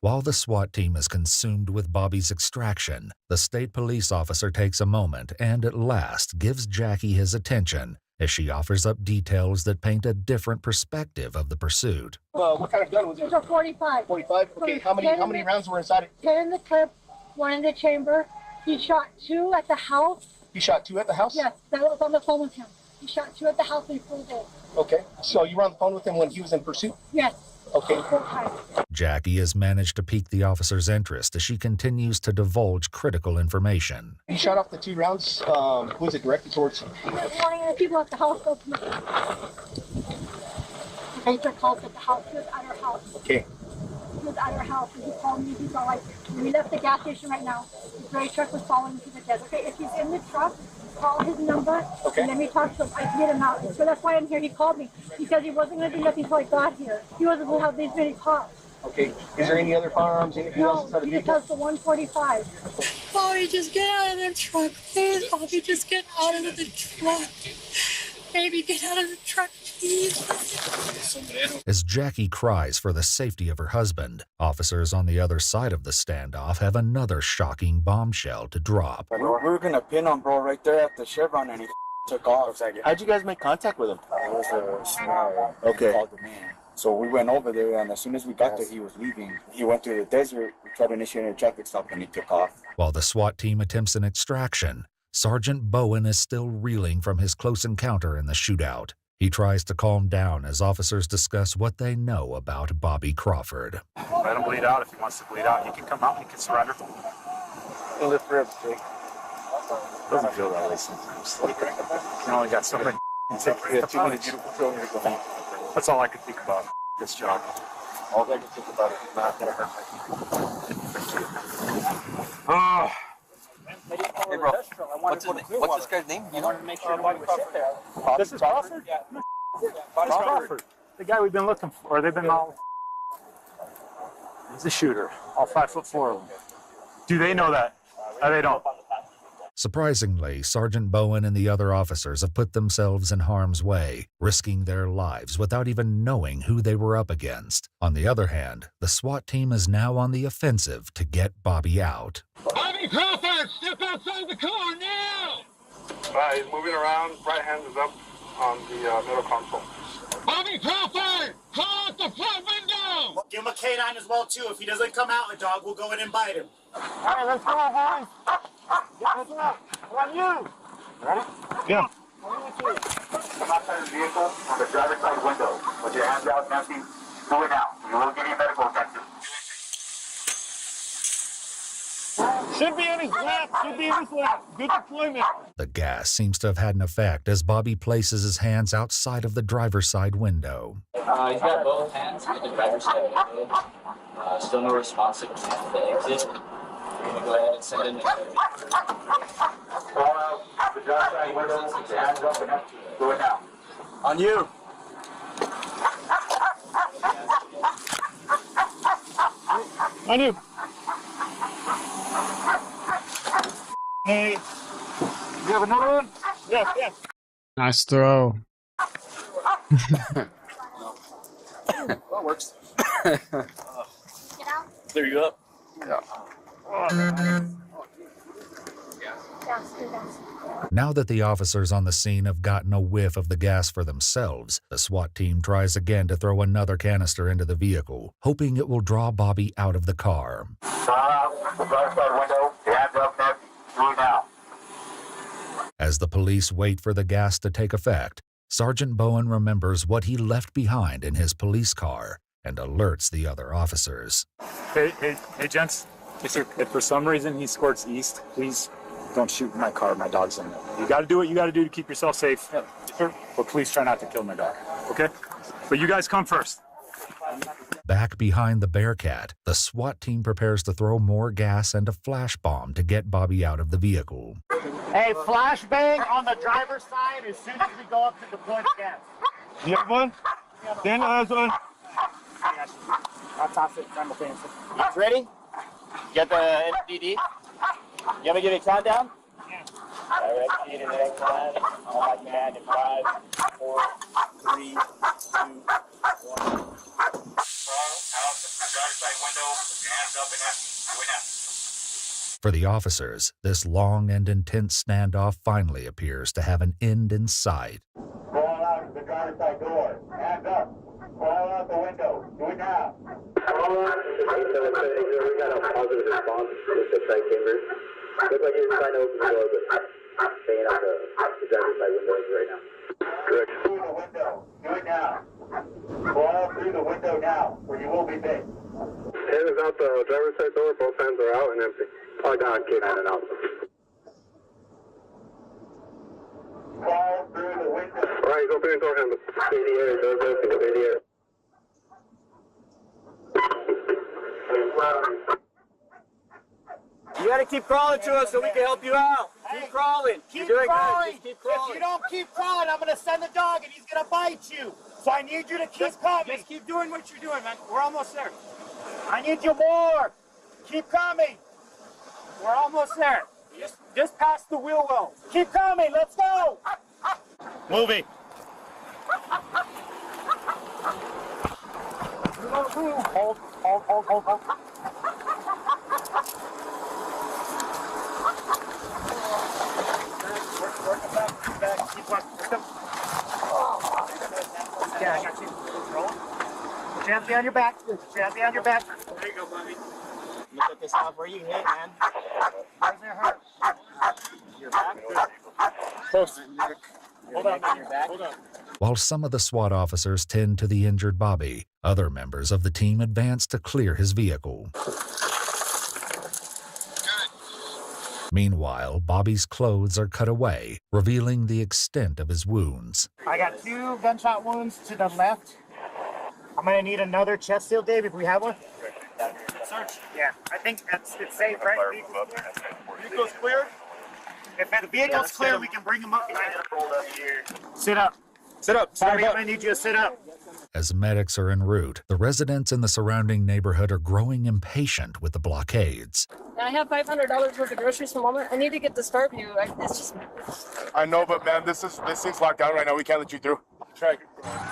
While the SWAT team is consumed with Bobby's extraction, the state police officer takes a moment and at last gives Jackie his attention as she offers up details that paint a different perspective of the pursuit. What kind of gun was it? It's a 45. 45? Okay, how many rounds were inside it? 10 in the clip, 1 in the chamber. He shot 2 at the house. He shot 2 at the house? Yes, that was on the phone with him. He shot 2 at the house and he pulled in. Okay, so you were on the phone with him when he was in pursuit? Yes. Okay. Jackie has managed to pique the officer's interest as she continues to divulge critical information. He shot off the 2 rounds. Who was it directed towards? He was warning the people at the house. They took calls at the house. He was at our house. Okay. He was at our house and he called me. He's all like, we left the gas station right now. His gray truck was following to the desert. Okay, if he's in the truck, call his number and let me talk to him. I can get him out. So that's why I'm here. He called me. He said he wasn't going to do nothing until I got here. He wasn't going to have these many calls. Okay. Is there any other firearms? Anything else inside the No, he just vehicle? has the 145. Bobby, just get out of the truck, please. Bobby, just get out of the truck. Baby, get out of the truck, please. As Jackie cries for the safety of her husband, officers on the other side of the standoff have another shocking bombshell to drop. We were gonna pin him, bro, right there at the Chevron, and he took off. How'd you guys make contact with him? It was a scenario. Okay. Called him in. So we went over there, and as soon as we got there, he was leaving. He went to the desert, we tried to initiate a traffic stop, and he took off. While the SWAT team attempts an extraction, Sergeant Bowen is still reeling from his close encounter in the shootout. He tries to calm down as officers discuss what they know about Bobby Crawford. Let him bleed out. If he wants to bleed out, he can come out and he can surrender. Lift ribs, Jake. Doesn't feel that way sometimes. You only got so many. That's all I could think about this job. All I can think about is not gonna hurt Oh. Hey, bro. What's this guy's name? You know? This is Crawford? Crawford. The guy we've been looking for. They've been all... He's a shooter. All 5'4" of them. Do they know that? They don't. Surprisingly, Sergeant Bowen and the other officers have put themselves in harm's way, risking their lives without even knowing who they were up against. On the other hand, the SWAT team is now on the offensive to get Bobby out. Bobby Crawford, step outside the car now! He's moving around. Right hand is up on the middle console. Bobby Crawford, call out the front window! Give him a canine as well, too. If he doesn't come out, a dog will go in and bite him. All right, let's go, boys. Let's go. On you. Ready? Yeah. Come outside the vehicle on the driver's side window. With your hands out and empty. Do it now. You will give you medical attention. Should be in his lap. Should be in his lap. Good deployment. The gas seems to have had an effect as Bobby places his hands outside of the driver's side window. He's got both hands at the driver's side window. Still no response to the exit. We're going to go ahead and send in the Call out the driver's side window. With your hands up and empty. Do it now. On you. On you. Hey. You have another one? Yes, yes. Nice throw. That works. There you go. Now that the officers on the scene have gotten a whiff of the gas for themselves, the SWAT team tries again to throw another canister into the vehicle, hoping it will draw Bobby out of the car. The driver's side window. Your hands up and empty. Do it now. As the police wait for the gas to take effect, Sergeant Bowen remembers what he left behind in his police car and alerts the other officers. Hey, gents. Yes, sir. If for some reason he squirts east, please don't shoot my car. My dog's in there. You got to do what you got to do to keep yourself safe. Yes, sir. But please try not to kill my dog. Okay? But you guys come first. Back behind the Bearcat, the SWAT team prepares to throw more gas and a flash bomb to get Bobby out of the vehicle. Hey, flashbang on the driver's side as soon as we go up to deploy the gas. You have one? Daniel has one. I'll toss it simultaneously. You guys ready? Get the NDD. You want me to give you a countdown? Yeah. All right, execute in the next line. On my command in 5, 4, 3, 2, 1. Out the driver's side window. With your hands up and empty. Do it now. For the officers, this long and intense standoff finally appears to have an end in sight. Crawl out the driver's side door. Hands up. Crawl out the window. Do it now. Crawl out. We got a positive response with the side chambers. Looks like you're trying to open the door, but staying out the driver's side windows right now. Correct. Through the window. Do it now. Crawl through the window now, or you will be bit. Hand is out the driver's side door. Both hands are out and empty. Oh, down, K9 and out. Crawl through the window. All right, he's opening door handle. In the air, doors open, in the air. You gotta keep crawling to us so we can help you out. Keep crawling. You're doing good. Just keep crawling. If you don't keep crawling, I'm gonna send the dog and he's gonna bite you. So I need you to keep coming. Just keep doing what you're doing, man. We're almost there. I need you more. Keep coming. We're almost there. Just past the wheel well. Keep coming. Let's go. Moving. Hold. Work it back. Keep working. Yeah, I got you. Roll. Put your hands behind your back. There you go, buddy. You put this off where you hit, man. Where's it hurt? Your back? Close. Hold on, man. Your back. Hold on. While some of the SWAT officers tend to the injured Bobby, other members of the team advance to clear his vehicle. Meanwhile, Bobby's clothes are cut away, revealing the extent of his wounds. I got 2 gunshot wounds to the left. I'm gonna need another chest seal, Dave, if we have one. Search. Yeah, I think it's safe, right? Vehicle's cleared? If the vehicle's clear, we can bring him up behind us. Sit up. Sit up. Sorry, I'm gonna need you to sit up. As medics are en route, the residents in the surrounding neighborhood are growing impatient with the blockades. And I have $500 worth of groceries from Walmart. I need to get to Starview. It's just. I know, but man, this thing's locked down right now. We can't let you through. Try.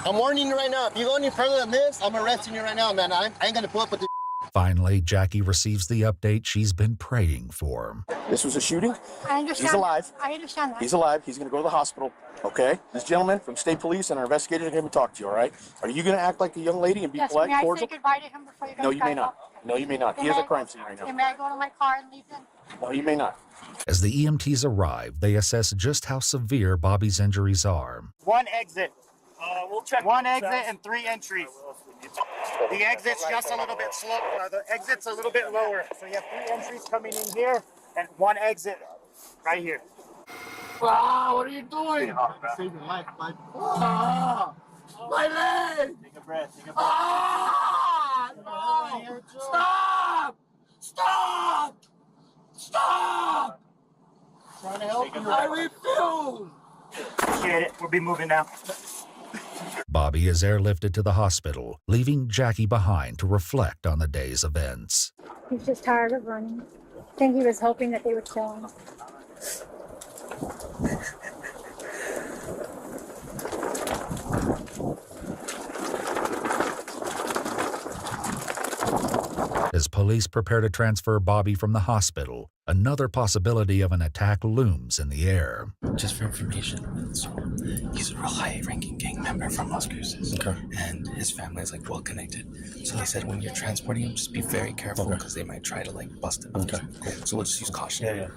I'm warning you right now. If you go any further than this, I'm arresting you right now, man. I ain't gonna put up with this. Finally, Jackie receives the update she's been praying for. This was a shooting. I understand. He's alive. I understand that. He's alive. He's going to go to the hospital. Okay? This gentleman from state police and our investigators are going to talk to you, all right? Are you going to act like a young lady and be Yes, polite, may I cordial? say goodbye to him before you guys No, you may drive not. off? No, you may not. He is a crime scene right now. May I go to my car and leave then? No, you may not. As the EMTs arrive, they assess just how severe Bobby's injuries are. One exit. We'll check one exit and 3 entries. The exit's just a little bit slow. The exit's a little bit lower. So you have 3 entries coming in here and 1 exit right here. Wow, what are you doing? Save your life, bud. Ah, my leg! Take a breath. Take a breath. Ah, no! Stop! Stop! Stop! Trying to help you. I refuse! Appreciate it. We'll be moving now. Bobby is airlifted to the hospital, leaving Jackie behind to reflect on the day's events. He's just tired of running. I think he was hoping that they would kill him. As police prepare to transfer Bobby from the hospital, another possibility of an attack looms in the air. Just for information, so he's a real high-ranking gang member from Las Cruces, and his family is like well connected. So they said when you're transporting him, just be very careful because they might try to like bust him. Okay, so we'll just use caution.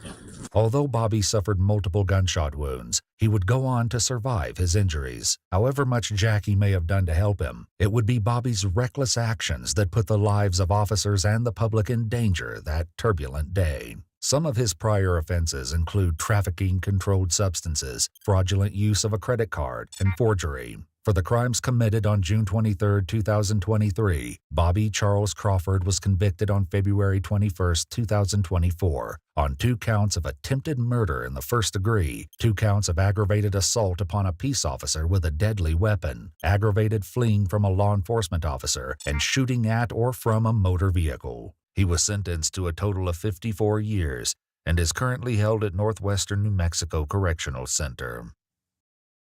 Although Bobby suffered multiple gunshot wounds, he would go on to survive his injuries. However much Jackie may have done to help him, it would be Bobby's reckless actions that put the lives of officers and the public in danger that turbulent day. Some of his prior offenses include trafficking controlled substances, fraudulent use of a credit card, and forgery. For the crimes committed on June 23, 2023, Bobby Charles Crawford was convicted on February 21, 2024, on 2 counts of attempted murder in the first degree, 2 counts of aggravated assault upon a peace officer with a deadly weapon, aggravated fleeing from a law enforcement officer, and shooting at or from a motor vehicle. He was sentenced to a total of 54 years and is currently held at Northwestern New Mexico Correctional Center.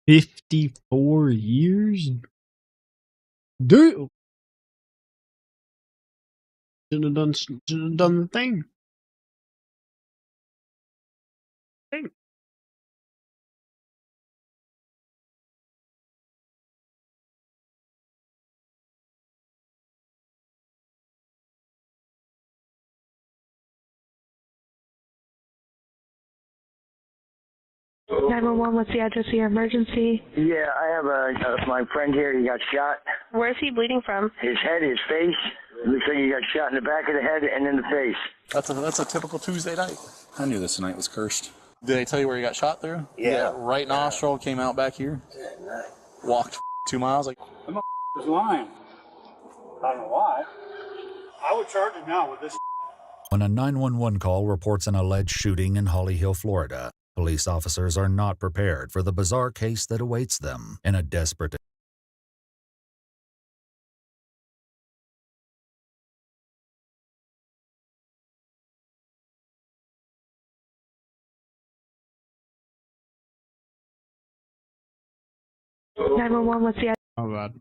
54 years? Dude! Should have done the thing. 911, what's the address of your emergency? Yeah, I have my friend here, he got shot. Where is he bleeding from? His head, his face. Looks like he got shot in the back of the head and in the face. That's a typical Tuesday night. I knew this night was cursed. Did they tell you where he got shot through? Yeah. Right nostril, came out back here. Walked 2 miles. Like, I'm was lying. I don't know why. I would charge him now with this. When a 911 call reports an alleged shooting in Holly Hill, Florida, police officers are not prepared for the bizarre case that awaits them. In a desperate Nine-one-one, what's the address? Oh, bad.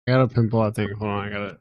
I got a pimple, I think. Hold on, I got it.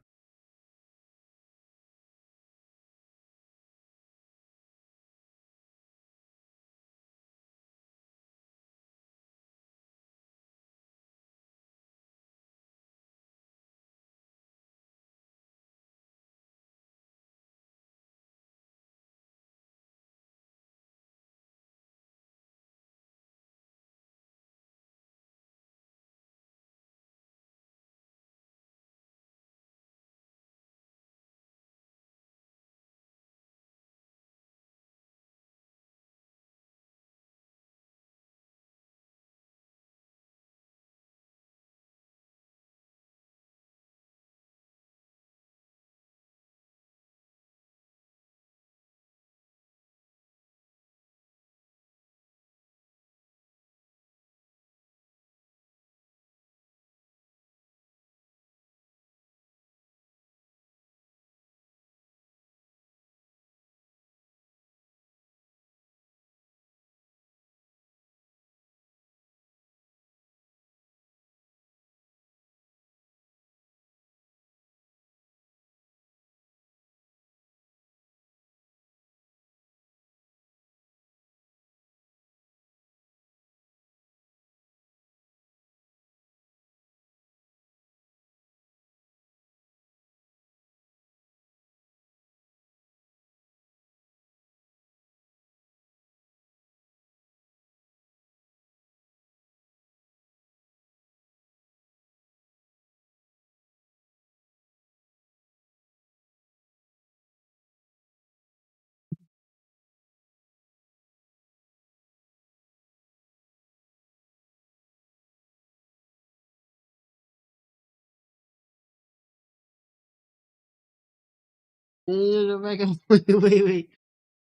Wait.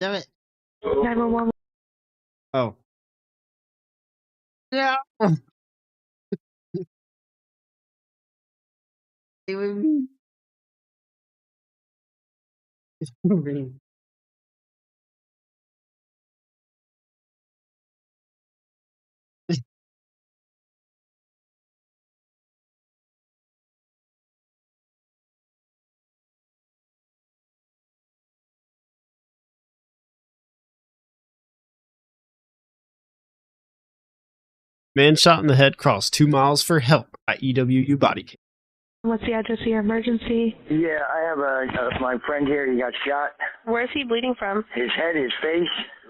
Damn it. 911. Oh. Yeah. Stay with me. It's moving. Man shot in the head crossed 2 miles for help at EWU Bodycam. What's the address of your emergency? Yeah, I have my friend here. He got shot. Where is he bleeding from? His head, his face.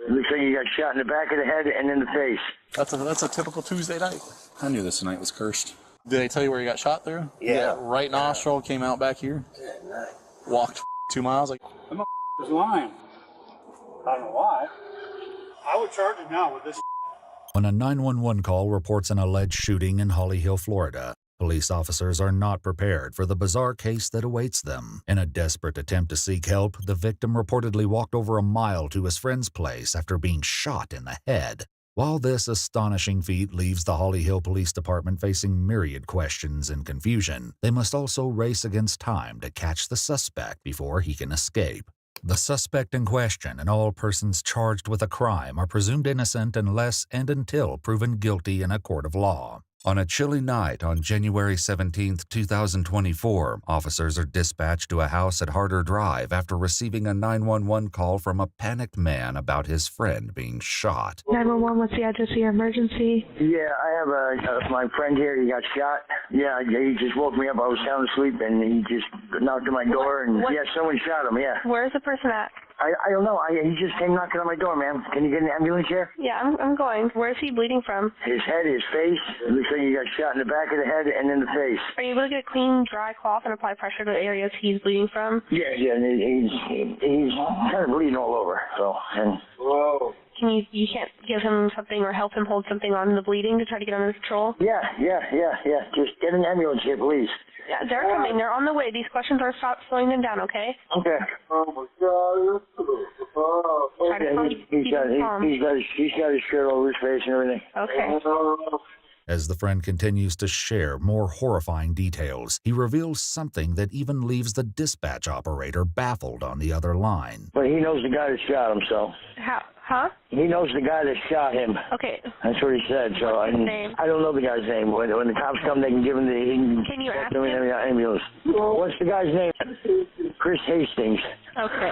It looks like he got shot in the back of the head and in the face. That's a typical Tuesday night. I knew this night was cursed. Did they tell you where he got shot through? Yeah. Right nostril came out back here. Walked 2 miles. Like, The was lying. I don't know why. I would charge him now with this. When a 911 call reports an alleged shooting in Holly Hill, Florida, police officers are not prepared for the bizarre case that awaits them. In a desperate attempt to seek help, the victim reportedly walked over a mile to his friend's place after being shot in the head. While this astonishing feat leaves the Holly Hill Police Department facing myriad questions and confusion, they must also race against time to catch the suspect before he can escape. The suspect in question and all persons charged with a crime are presumed innocent unless and until proven guilty in a court of law. On a chilly night on January 17, 2024, officers are dispatched to a house at Harder Drive after receiving a 911 call from a panicked man about his friend being shot. 911, what's the address of your emergency? Yeah, I have my friend here. He got shot. Yeah, he just woke me up. I was sound asleep, and he just knocked on my door, and yeah, someone shot him, yeah. Where is the person at? I don't know. He just came knocking on my door, ma'am. Can you get an ambulance here? Yeah, I'm going. Where is he bleeding from? His head, his face. It looks like he got shot in the back of the head and in the face. Are you able to get a clean, dry cloth and apply pressure to the areas he's bleeding from? Yeah, and he's kind of bleeding all over. So, and whoa. You can't give him something or help him hold something on the bleeding to try to get under control? Yeah. Just get an ambulance here, please. Yeah, they're coming. They're on the way. These questions are slowing them down, okay? Okay. Oh my God. He's got his shirt over his face and everything. Okay. As the friend continues to share more horrifying details, he reveals something that even leaves the dispatch operator baffled on the other line. But he knows the guy that shot him, so. Huh? He knows the guy that shot him. Okay. That's what he said. So What's his name? I don't know the guy's name. When the cops come, they can give him the. Can you ask him? Ambulance. What's the guy's name? Chris Hastings. Okay.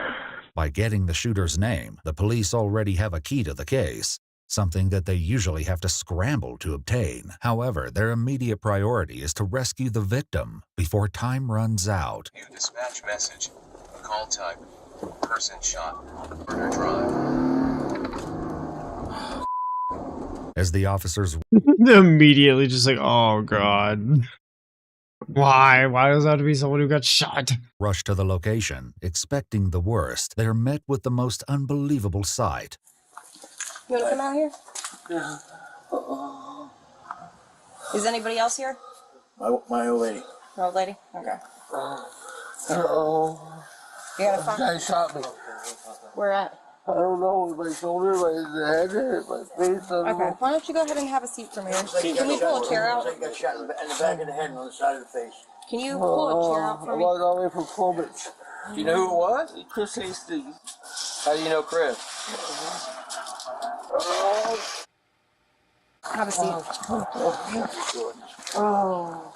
By getting the shooter's name, the police already have a key to the case, something that they usually have to scramble to obtain. However, their immediate priority is to rescue the victim before time runs out. New dispatch message. Call type. Person shot. Harder Drive. As the officers immediately just like, oh God. Why does that have to be someone who got shot? Rush to the location, expecting the worst, they're met with the most unbelievable sight. You want to come out here? Yeah. Is anybody else here? My old lady. Your old lady? Okay. Oh. You got a phone? Guy shot me. Where at? I don't know, my shoulder, my head, my face. Okay. Why don't you go ahead and have a seat for me? Can we pull a chair out? He got shot in the back of the head and on the side of the face. Can you pull a chair out for me? I walked all the way from Columbus. Do you know who it was? Chris Hastings. How do you know Chris? Have a seat. Oh.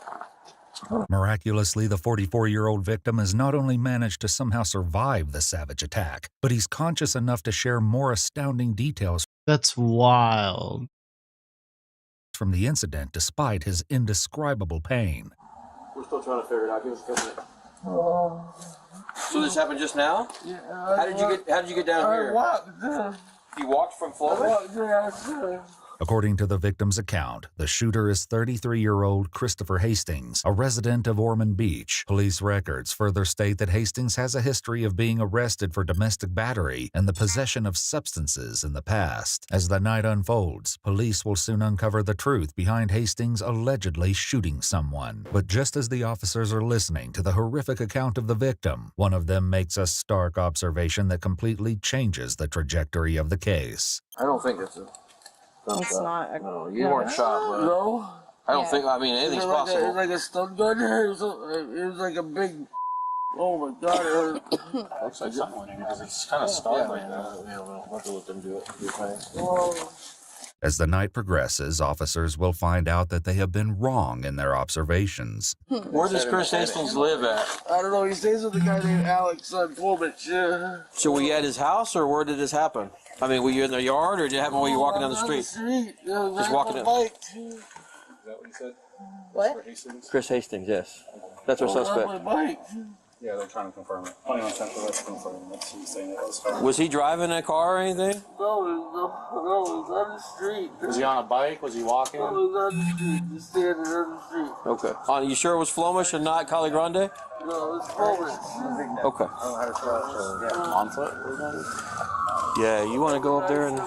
Miraculously, the 44-year-old victim has not only managed to somehow survive the savage attack, but he's conscious enough to share more astounding details. That's wild. From the incident despite his indescribable pain. We're still trying to figure it out. Give us a couple minutes. So this happened just now? Yeah. How did you get down here? I walked. You walked from Florida? I walked. According to the victim's account, the shooter is 33-year-old Christopher Hastings, a resident of Ormond Beach. Police records further state that Hastings has a history of being arrested for domestic battery and the possession of substances in the past. As the night unfolds, police will soon uncover the truth behind Hastings allegedly shooting someone. But just as the officers are listening to the horrific account of the victim, one of them makes a stark observation that completely changes the trajectory of the case. I don't think it's a gunshot. It's not. No, you weren't shot, but No. I don't think. I mean, anything's possible. It was like a stun gun. It was like a big. Oh my God! It hurt. Looks like something in here because it's kind of stark like that. Yeah, we'll have to let them do it. Whoa. As the night progresses, officers will find out that they have been wrong in their observations. Where does Chris Hastings live at? I don't know. He stays with a guy named Alex Fulmich. So were you at his house, or where did this happen? I mean, were you in the yard, or did it happen while you were walking down the street? Yeah, just walking down. bike. Is that what you said? What? Chris Hastings, yes. That's our suspect. My bike. Yeah, they're trying to confirm it. 21 Central, that's confirmed. That's what he's saying it was. Was he driving a car or anything? No, he was on the street. Was he on a bike? Was he walking? No, he was on the street. Just standing on the street. Okay. You sure it was Flomish and not Cali Grande? No, it was Fulmich. Okay. On foot? Yeah, you want to go up there and...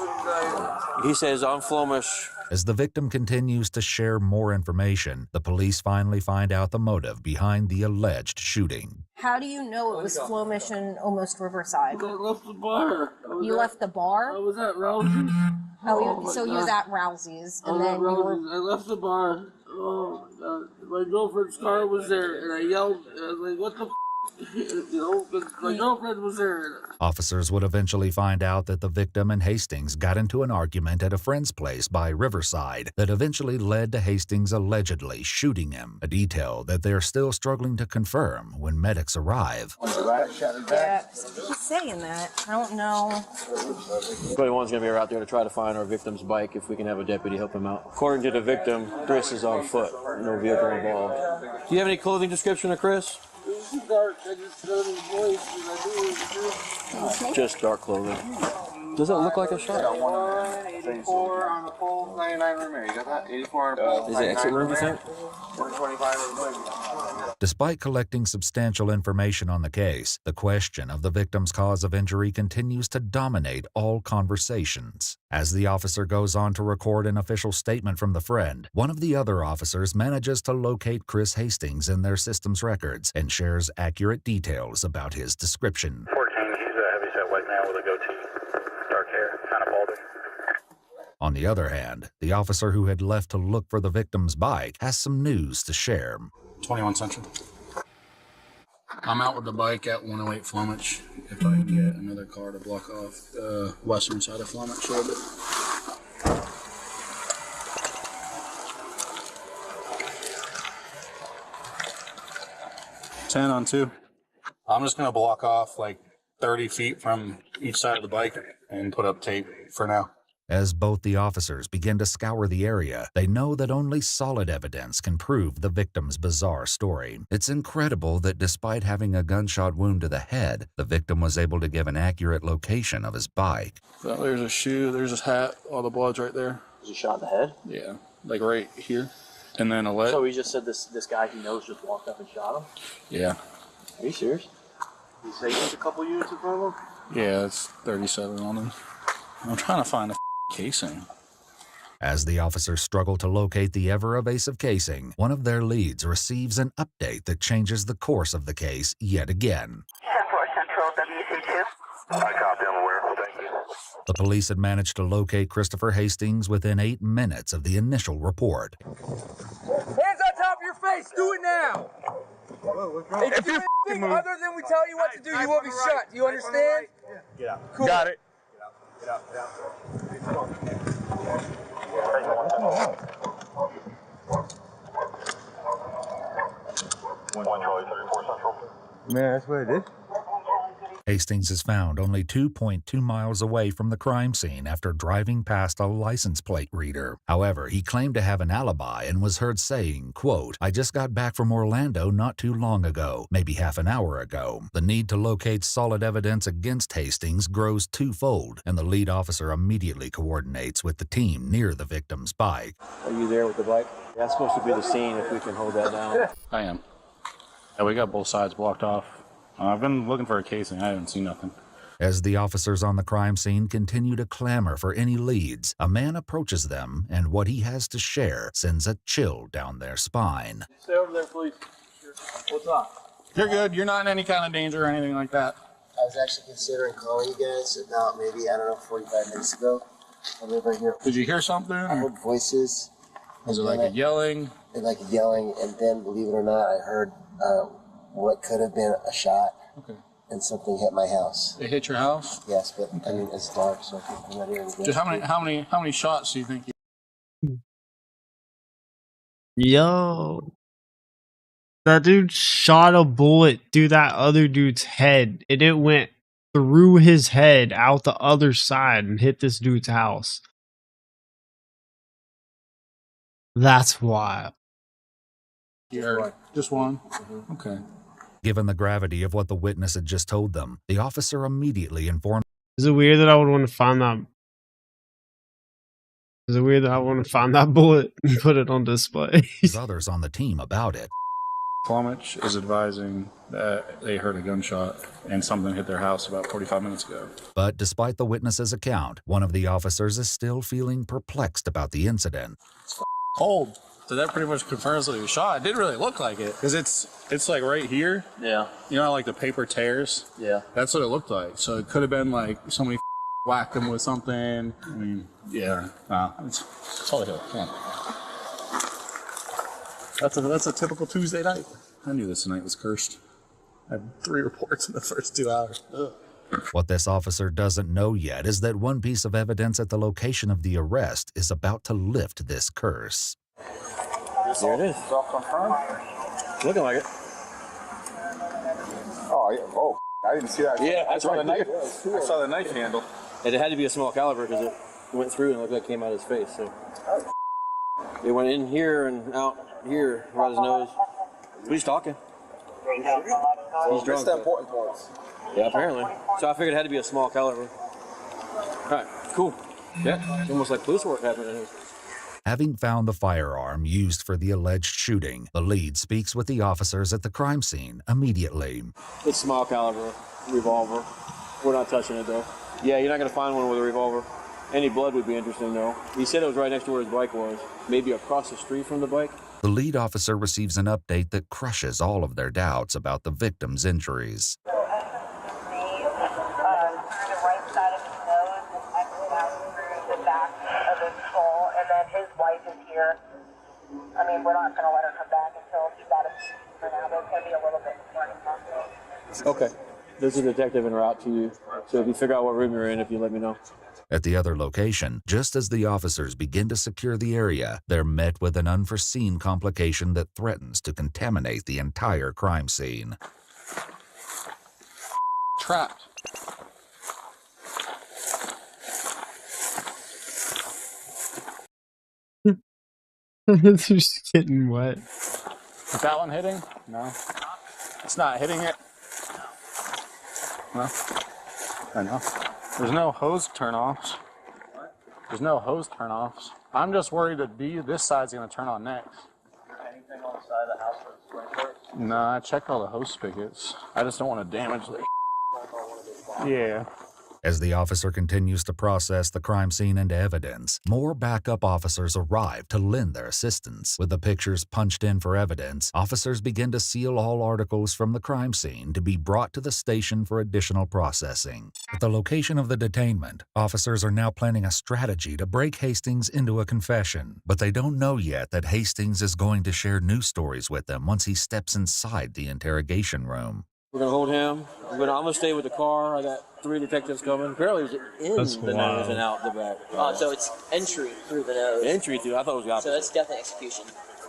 He says on Flomish. As the victim continues to share more information, the police finally find out the motive behind the alleged shooting. How do you know it was Flomish and almost Riverside? I left the bar. You left the bar? I was at Rousey's. So you was at Rousey's, and then you were... I left the bar. Oh my God. My girlfriend's car was there, and I yelled. I was like, what the f? You know, because my girlfriend was there. Officers would eventually find out that the victim and Hastings got into an argument at a friend's place by Riverside that eventually led to Hastings allegedly shooting him, a detail that they're still struggling to confirm when medics arrive. Yeah, he's saying that. I don't know. 21's going to be out there to try to find our victim's bike if we can have a deputy help him out. According to the victim, Chris is on foot. No vehicle involved. Do you have any clothing description of Chris? It was dark. I just heard his voice, and I knew it was Just dark clothing. Does it look like a shot? 84 on the pole, 99 room area. You got that? 84 on the pole. Is it exit room, you think? 125 Despite collecting substantial information on the case, the question of the victim's cause of injury continues to dominate all conversations. As the officer goes on to record an official statement from the friend, one of the other officers manages to locate Chris Hastings in their system's records and shares accurate details about his description. 14, he's a heavyset white male with a goatee, dark hair, kind of balding. On the other hand, the officer who had left to look for the victim's bike has some news to share. 21 Central. I'm out with the bike at 108 Flumich. If I can get another car to block off the western side of Flumich a little bit. Ten on 2. I'm just gonna block off like 30 feet from each side of the bike and put up tape for now. As both the officers begin to scour the area, they know that only solid evidence can prove the victim's bizarre story. It's incredible that despite having a gunshot wound to the head, the victim was able to give an accurate location of his bike. So there's a shoe, there's his hat, all the blood's right there. Was he shot in the head? Yeah, like right here. And then a leg. So he just said this guy he knows just walked up and shot him? Yeah. Are you serious? He say there's a couple units in front of him? Yeah, it's 37 on them. I'm trying to find a casing. As the officers struggle to locate the ever-evasive casing, one of their leads receives an update that changes the course of the case yet again. 10-4 Central, WC2. I copy, I'm aware. Thank you. The police had managed to locate Christopher Hastings within 8 minutes of the initial report. Hands on top of your face, do it now! If you do anything other than we tell you what to do, you will be shot. Do you understand? Get out. Cool. Got it. Get out. Get out. One Charlie 34 Central. Man, that's what it is. Hastings is found only 2.2 miles away from the crime scene after driving past a license plate reader. However, he claimed to have an alibi and was heard saying, quote, "I just got back from Orlando not too long ago, maybe half an hour ago." The need to locate solid evidence against Hastings grows twofold, and the lead officer immediately coordinates with the team near the victim's bike. Are you there with the bike? That's supposed to be the scene if we can hold that down. I am. Yeah, we got both sides blocked off. I've been looking for a casing. I haven't seen nothing. As the officers on the crime scene continue to clamor for any leads, a man approaches them, and what he has to share sends a chill down their spine. Stay over there, please. What's up? You're good. You're not in any kind of danger or anything like that. I was actually considering calling you guys about maybe, 45 minutes ago. I live right here. Did you hear something? I heard voices. Was it like a yelling? Like a yelling, and then, believe it or not, I heard what could have been a shot. Okay. And something hit my house. It hit your house? Yes, but I mean it's dark, so I'm not hearing. Just how many shots do you think? Yo, that dude shot a bullet through that other dude's head, and it went through his head out the other side and hit this dude's house. That's wild. Just one? Mm-hmm. Okay. Given the gravity of what the witness had just told them, the officer immediately informed. Is it weird that I would want to find that? Is it weird that I want to find that bullet and put it on display? Others on the team about it. Plumage is advising that they heard a gunshot and something hit their house about 45 minutes ago. But despite the witness's account, one of the officers is still feeling perplexed about the incident. It's cold. So that pretty much confirms that he was shot. It didn't really look like it because it's like right here. Yeah. You know how like the paper tears? Yeah. That's what it looked like. So it could have been like somebody whacked him with something. I mean, yeah. It's all hill. Come on. That's a typical Tuesday night. I knew this night was cursed. I had 3 reports in the first 2 hours. Ugh. What this officer doesn't know yet is that one piece of evidence at the location of the arrest is about to lift this curse. There it is. Self-confirmed? Looking like it. Oh, I didn't see that. Yeah, I saw the knife. I saw the knife handle. And it had to be a small caliber because it went through and it looked like it came out of his face. So it went in here and out here, right his nose. But he's talking. He's drunk. That's the important parts. Yeah, apparently. So I figured it had to be a small caliber. All right, cool. Yeah, it's almost like police work happening here. Having found the firearm used for the alleged shooting, the lead speaks with the officers at the crime scene immediately. It's small caliber, revolver. We're not touching it though. Yeah, you're not gonna find one with a revolver. Any blood would be interesting though. He said it was right next to where his bike was. Maybe across the street from the bike. The lead officer receives an update that crushes all of their doubts about the victim's injuries. I mean, we're not going to let her come back until she's out of for now, but it's going to be a little bit more. Okay. There's a detective en route to you. So if you figure out what room you're in, if you let me know. At the other location, just as the officers begin to secure the area, they're met with an unforeseen complication that threatens to contaminate the entire crime scene. Trapped. It's just getting wet. Is that one hitting? No. It's not hitting it? No. I know. There's no hose turn-offs. There's no hose turn-offs. I'm just worried that this side's going to turn on next. Anything on the side of the house for sprinkler? No, I checked all the hose spigots. I just don't want to damage the... Yeah. As the officer continues to process the crime scene into evidence, more backup officers arrive to lend their assistance. With the pictures punched in for evidence, officers begin to seal all articles from the crime scene to be brought to the station for additional processing. At the location of the detainment, officers are now planning a strategy to break Hastings into a confession, but they don't know yet that Hastings is going to share new stories with them once he steps inside the interrogation room. We're going to hold him. I'm going to stay with the car. I got 3 detectives coming. Apparently it's in the nose and out the back. Oh, so it's entry through the nose. Entry through. I thought it was the opposite. So that's definitely execution.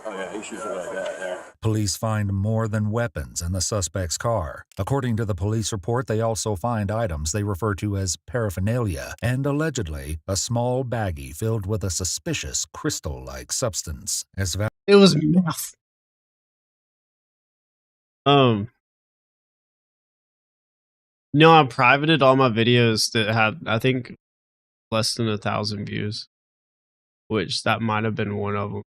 Oh yeah, he shoots it like that, yeah. Police find more than weapons in the suspect's car. According to the police report, they also find items they refer to as paraphernalia and, allegedly, a small baggie filled with a suspicious crystal-like substance. It was meth. No, I privated all my videos that had, I think, less than 1,000 views, which that might have been one of them.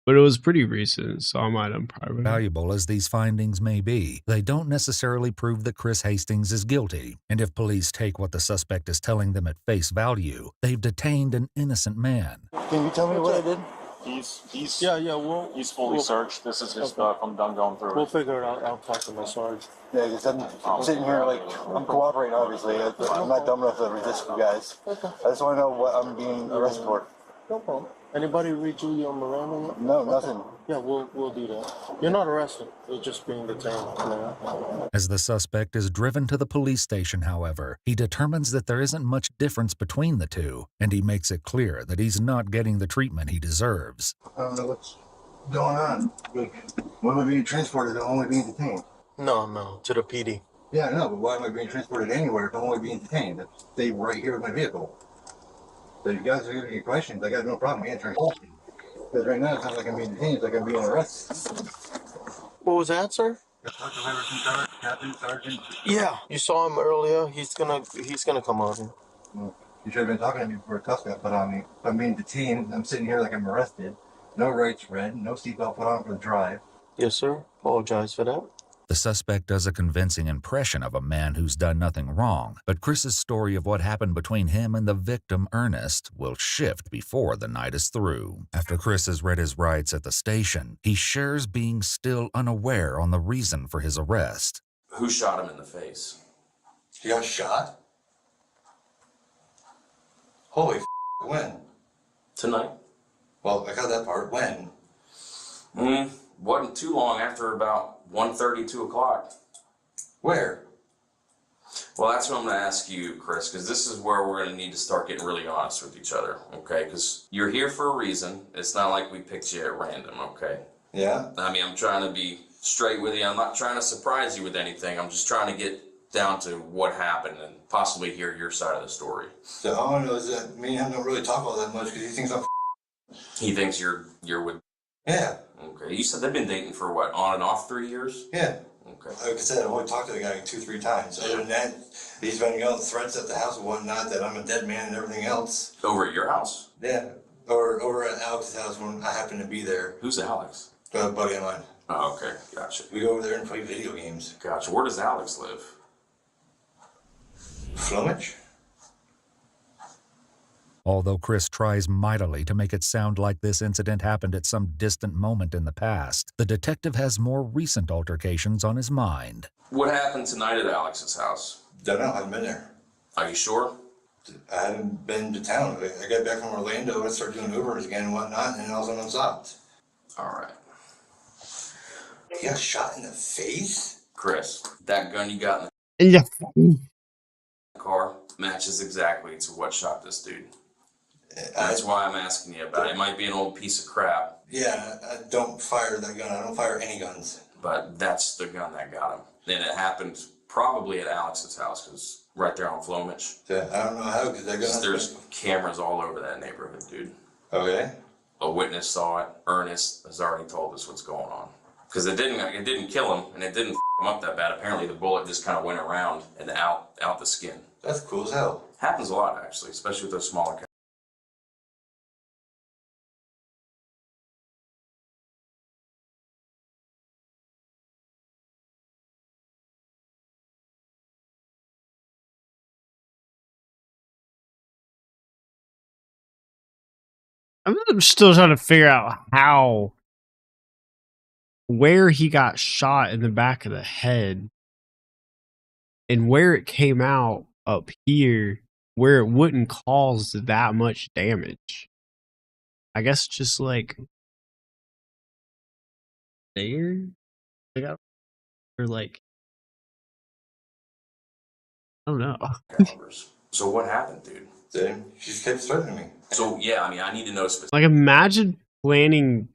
But it was pretty recent, so I might unprivate it. Valuable as these findings may be, they don't necessarily prove that Chris Hastings is guilty. And if police take what the suspect is telling them at face value, they've detained an innocent man. Can you tell me what I did? He's He's fully searched. This is his stuff. I'm done going through it. We'll figure it out. I'll talk to my sarge. Yeah, because I'm sitting here like, I'm cooperating, obviously. I'm not dumb enough to resist you guys. I just want to know what I'm being arrested for. No problem. Anybody read you your Miranda? No, nothing. Yeah, we'll do that. You're not arrested. You're just being detained. As the suspect is driven to the police station, however, he determines that there isn't much difference between the two, and he makes it clear that he's not getting the treatment he deserves. I don't know what's going on. Why am I being transported? I'm only being detained. No, to the PD. Yeah, I know, but why am I being transported anywhere if I'm only being detained? Stay right here with my vehicle. So you guys are going to get questions. I got no problem answering questions. Because right now it's not like I'm being detained, it's like I'm being arrested. What was that, sir? Captain, Sergeant. Yeah, you saw him earlier. He's gonna come out here. Well, you should have been talking to me before a cuff got put on me. If I'm being detained, I'm sitting here like I'm arrested. No rights read, no seatbelt put on for the drive. Yes, sir. Apologize for that. The suspect does a convincing impression of a man who's done nothing wrong, but Chris's story of what happened between him and the victim, Ernest, will shift before the night is through. After Chris has read his rights at the station, he shares being still unaware on the reason for his arrest. Who shot him in the face? He got shot? Holy when? Tonight. Well, I got that part. When? Wasn't too long after about 1:30, 2 o'clock. Where? Well, that's what I'm going to ask you, Chris, because this is where we're going to need to start getting really honest with each other, okay? Because you're here for a reason. It's not like we picked you at random, okay? Yeah? I mean, I'm trying to be straight with you. I'm not trying to surprise you with anything. I'm just trying to get down to what happened and possibly hear your side of the story. So all I know is that me and him don't really talk all that much because he thinks I'm He thinks you're with... Yeah. Okay. You said they've been dating for what, on and off 3 years? Yeah. Okay. Like I said, I've only talked to the guy like 2-3 times. Other than that, he's been yelling threats at the house and whatnot that I'm a dead man and everything else. Over at your house? Yeah. Or over at Alex's house when I happen to be there. Who's Alex? A buddy of mine. Oh, okay. Gotcha. We go over there and play video games. Gotcha. Where does Alex live? Flumage? Although Chris tries mightily to make it sound like this incident happened at some distant moment in the past, the detective has more recent altercations on his mind. What happened tonight at Alex's house? Don't know. I haven't been there. Are you sure? I haven't been to town. I got back from Orlando and started doing Ubers again and whatnot, and all of a sudden I'm stopped. All right. He got shot in the face? Chris, that gun you got in the car matches exactly to what shot this dude. That's why I'm asking you about it. It might be an old piece of crap. Yeah, I don't fire that gun. I don't fire any guns. But that's the gun that got him. And it happened probably at Alex's house, because right there on Flomich. Yeah, I don't know how, because that gun... There's cameras all over that neighborhood, dude. Okay. A witness saw it. Ernest has already told us what's going on. Because it didn't kill him, and it didn't f him up that bad. Apparently the bullet just kind of went around and out the skin. That's cool as hell. Happens a lot, actually, especially with those smaller cats. I'm still trying to figure out where he got shot in the back of the head and where it came out up here where it wouldn't cause that much damage. I guess just like there, or like, I don't know. So what happened, dude? She just kept threatening me. So yeah, I mean, I need to know specifically. Like, imagine planning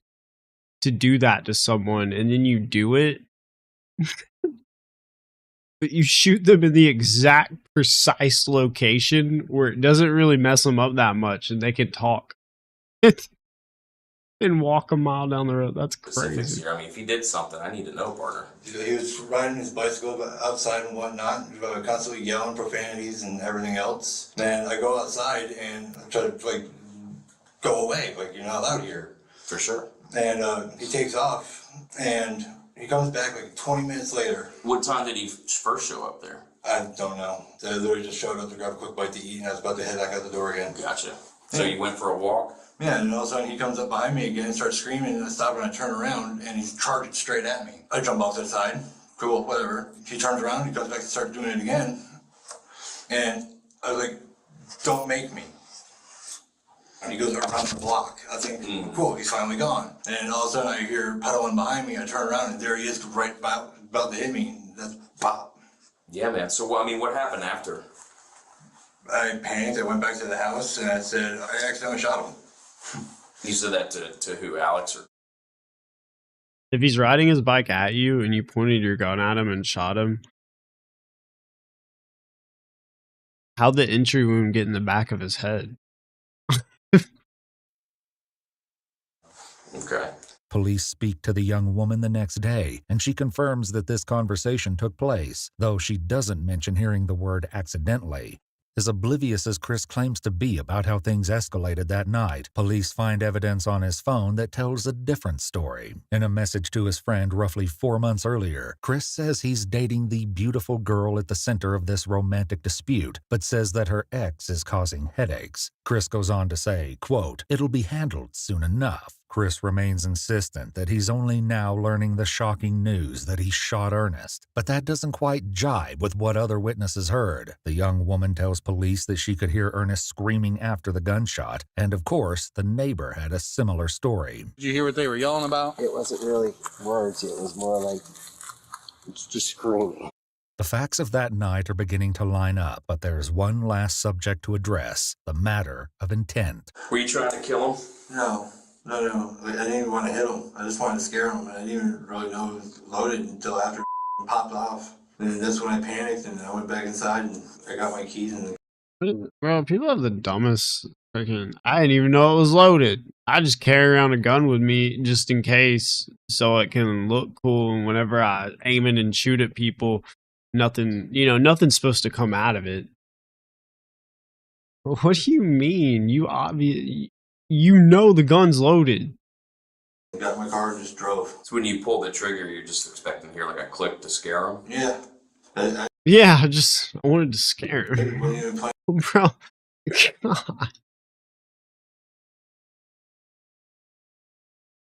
to do that to someone and then you do it, but you shoot them in the exact precise location where it doesn't really mess them up that much and they can talk and walk a mile down the road. That's crazy. I mean, if he did something, I need to know, partner. He was riding his bicycle outside and whatnot, constantly yelling profanities and everything else. Then I go outside and I try to like go away, like you're not allowed here. For sure. And he takes off and he comes back like 20 minutes later. What time did he first show up there? I don't know. They literally just showed up to grab a quick bite to eat and I was about to head back out the door again. Gotcha. So you went for a walk? Yeah, and all of a sudden he comes up behind me again and starts screaming, and I stop and I turn around and he's charging straight at me. I jump off to the side, cool, whatever. He turns around, he comes back and starts doing it again. And I was like, don't make me. And he goes around the block. I think, cool, he's finally gone. And all of a sudden I hear pedaling behind me, I turn around and there he is right about to hit me. That's pop. Yeah, man. So, I mean, what happened after? I panicked, I went back to the house and I said, I accidentally shot him. You said that to who, Alex? Or? If he's riding his bike at you and you pointed your gun at him and shot him, how'd the entry wound get in the back of his head? Okay. Police speak to the young woman the next day, and she confirms that this conversation took place, though she doesn't mention hearing the word accidentally. As oblivious as Chris claims to be about how things escalated that night, police find evidence on his phone that tells a different story. In a message to his friend roughly 4 months earlier, Chris says he's dating the beautiful girl at the center of this romantic dispute, but says that her ex is causing headaches. Chris goes on to say, quote, "It'll be handled soon enough." Chris remains insistent that he's only now learning the shocking news that he shot Ernest, but that doesn't quite jibe with what other witnesses heard. The young woman tells police that she could hear Ernest screaming after the gunshot, and of course, the neighbor had a similar story. Did you hear what they were yelling about? It wasn't really words, it was more like just screaming. The facts of that night are beginning to line up, but there's one last subject to address, the matter of intent. Were you trying to kill him? No. I didn't even want to hit him. I just wanted to scare him. I didn't even really know it was loaded until after popped off. And that's when I panicked and I went back inside and I got my keys. Bro, people have the dumbest freaking... I didn't even know it was loaded. I just carry around a gun with me just in case so it can look cool. And whenever I aim it and shoot at people, nothing's supposed to come out of it. What do you mean? You know the gun's loaded. I got in my car and just drove. So when you pull the trigger, you're just expecting to hear like a click to scare him? Yeah. I wanted to scare him. Bro, God.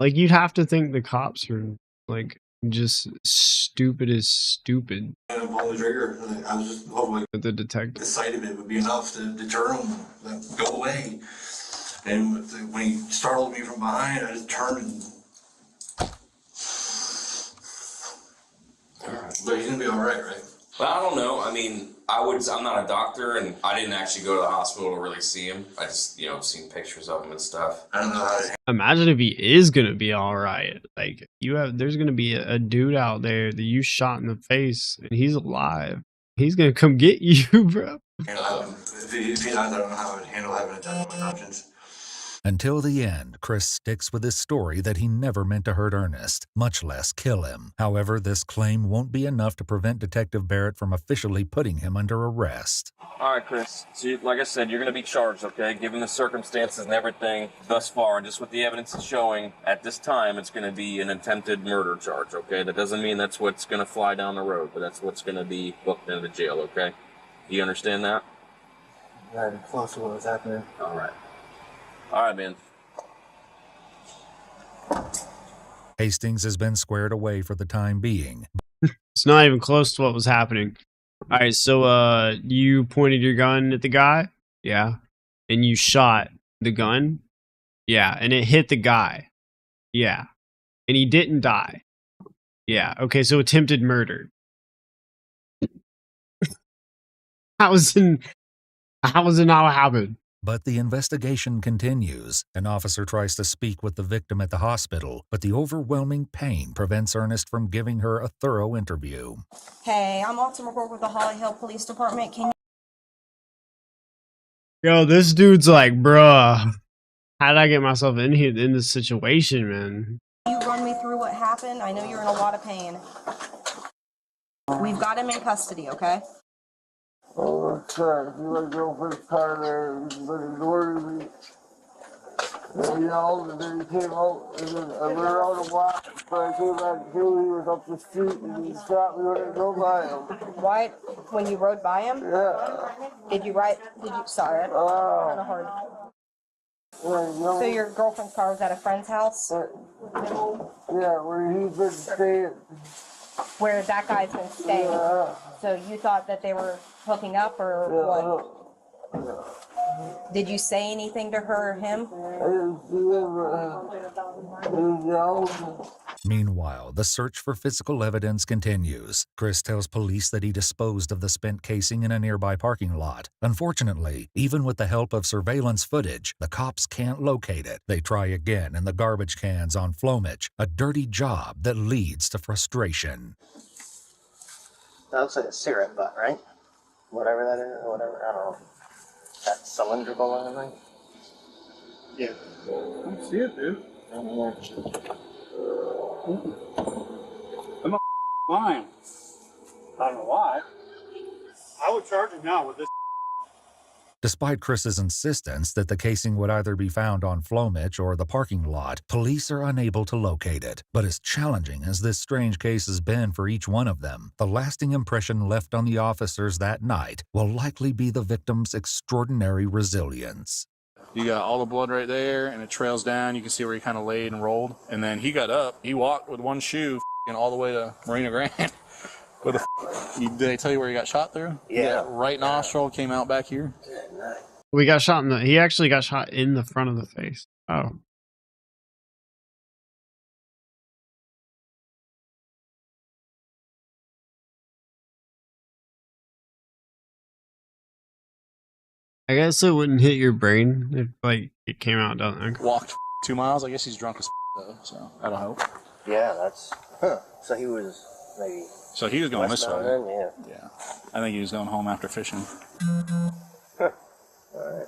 Like, you'd have to think the cops are, like, just stupid as stupid. And I pulled the trigger. I was just hoping the detective. The sight of it would be enough to deter him, go away. And when he startled me from behind, I just turned and... But he's gonna be alright, right? Well, I don't know. I mean, I'm not a doctor, and I didn't actually go to the hospital to really see him. I just, seen pictures of him and stuff. I don't know how to... Imagine if he is gonna be alright. Like, there's gonna be a dude out there that you shot in the face, and he's alive. He's gonna come get you, bro. If he's not, I don't know how I would handle having a death on my conscience. Until the end, Chris sticks with his story that he never meant to hurt Ernest, much less kill him. However, this claim won't be enough to prevent Detective Barrett from officially putting him under arrest. All right, Chris. So, like I said, you're going to be charged, okay? Given the circumstances and everything thus far, and just what the evidence is showing, at this time, it's going to be an attempted murder charge, okay? That doesn't mean that's what's going to fly down the road, but that's what's going to be booked into the jail, okay? Do you understand that? Right, close to what was happening. All right. All right, man. Hastings has been squared away for the time being. It's not even close to what was happening. All right, so you pointed your gun at the guy? Yeah. And you shot the gun? Yeah. And it hit the guy? Yeah. And he didn't die? Yeah. Okay, so attempted murder. How is it not what happened? But the investigation continues. An officer tries to speak with the victim at the hospital, but the overwhelming pain prevents Ernest from giving her a thorough interview. Hey, I'm Alton McCourt with the Holly Hill Police Department. Can Yo, this dude's like, bruh, how did I get myself in here in this situation, man? you run me through what happened? I know you're in a lot of pain. We've got him in custody, okay? Oh, God. My girlfriend's car there. But ignoring me. And he yelled, and then he came out, and then I went around a block. But I came back here, he was up the street, and he stopped me when I drove by him. Right when you rode by him? Yeah. Did you, sorry, kind of hard. So your girlfriend's car was at a friend's house? Yeah, where he's been staying. Where that guy's been staying? Yeah. So you thought that they were hooking up, or what? Did you say anything to her or him? Meanwhile, the search for physical evidence continues. Chris tells police that he disposed of the spent casing in a nearby parking lot. Unfortunately, even with the help of surveillance footage, the cops can't locate it. They try again in the garbage cans on Flomich, a dirty job that leads to frustration. That looks like a cigarette butt, right? Whatever that is, or whatever, I don't know. That cylindrical or anything? Yeah. I don't see it, dude. I'm lying. I don't know why. I would charge him now with this. Despite Chris's insistence that the casing would either be found on Flomich or the parking lot, police are unable to locate it. But as challenging as this strange case has been for each one of them, the lasting impression left on the officers that night will likely be the victim's extraordinary resilience. You got all the blood right there, and it trails down. You can see where he kind of laid and rolled. And then he got up. He walked with one shoe all the way to Marina Grande. With did they tell you where he got shot through? Yeah. Right nostril came out back here. We got shot he actually got shot in the front of the face. Oh. I guess it wouldn't hit your brain if like it came out down there. Walked 2 miles. I guess he's drunk as though, so that'll help. Yeah, that's... So he was maybe... So he was going this way. Yeah. I think he was going home after fishing. All right.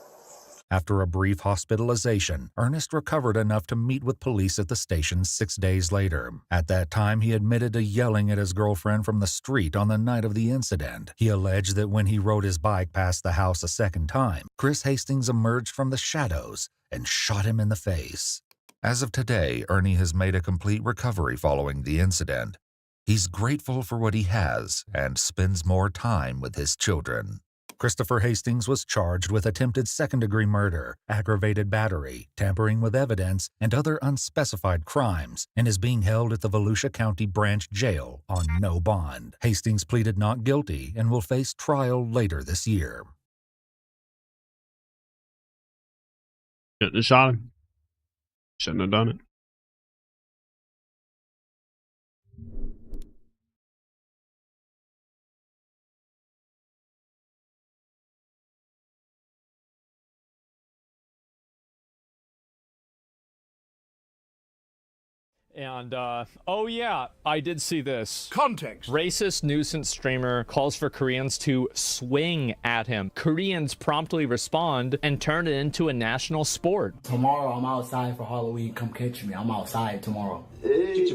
After a brief hospitalization, Ernest recovered enough to meet with police at the station 6 days later. At that time, he admitted to yelling at his girlfriend from the street on the night of the incident. He alleged that when he rode his bike past the house a second time, Chris Hastings emerged from the shadows and shot him in the face. As of today, Ernie has made a complete recovery following the incident. He's grateful for what he has and spends more time with his children. Christopher Hastings was charged with attempted second-degree murder, aggravated battery, tampering with evidence, and other unspecified crimes, and is being held at the Volusia County Branch Jail on no bond. Hastings pleaded not guilty and will face trial later this year. Shouldn't have shot him. Shouldn't have done it. And, oh yeah, I did see this. Context. Racist nuisance streamer calls for Koreans to swing at him. Koreans promptly respond and turn it into a national sport. Tomorrow I'm outside for Halloween. Come catch me. I'm outside tomorrow. Hey.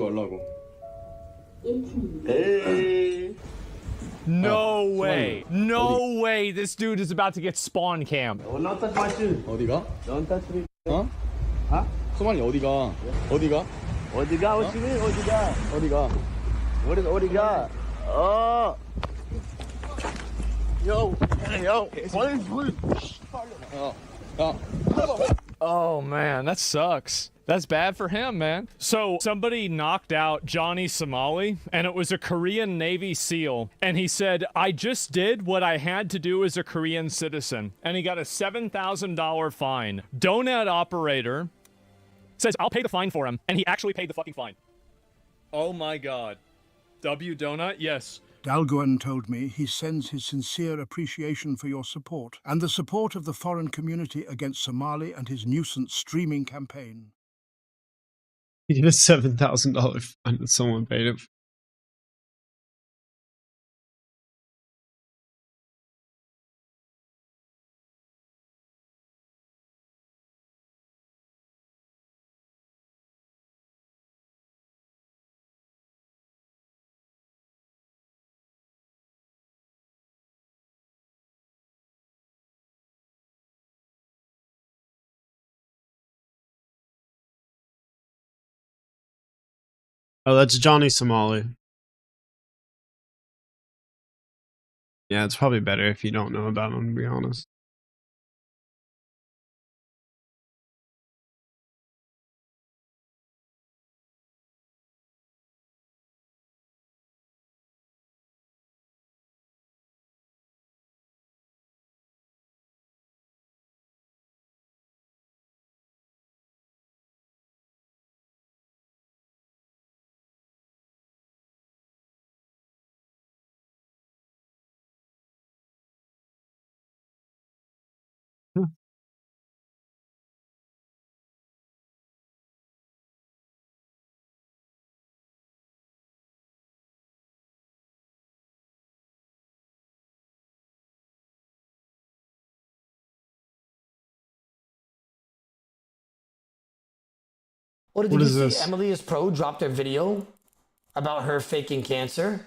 No way. No way this dude is about to get spawn cam. Don't touch my shoe. 어디가? Don't touch me. 어? 소만이 어디가? 어디가? 어디가? What you mean? 어디가? 어디가? What is 어디가? Oh. Yo, please. Oh man, that sucks. That's bad for him, man. So somebody knocked out Johnny Somali, and it was a Korean Navy SEAL. And he said, I just did what I had to do as a Korean citizen. And he got a $7,000 fine. Donut operator says, I'll pay the fine for him. And he actually paid the fucking fine. Oh my God. W Donut? Yes. Dalguan told me he sends his sincere appreciation for your support and the support of the foreign community against Somali and his nuisance streaming campaign. He did a $7,000 fine that someone paid him. Oh, that's Johnny Somali. Yeah, it's probably better if you don't know about him, to be honest. What What you is see? this? Emily is Pro dropped a video about her faking cancer.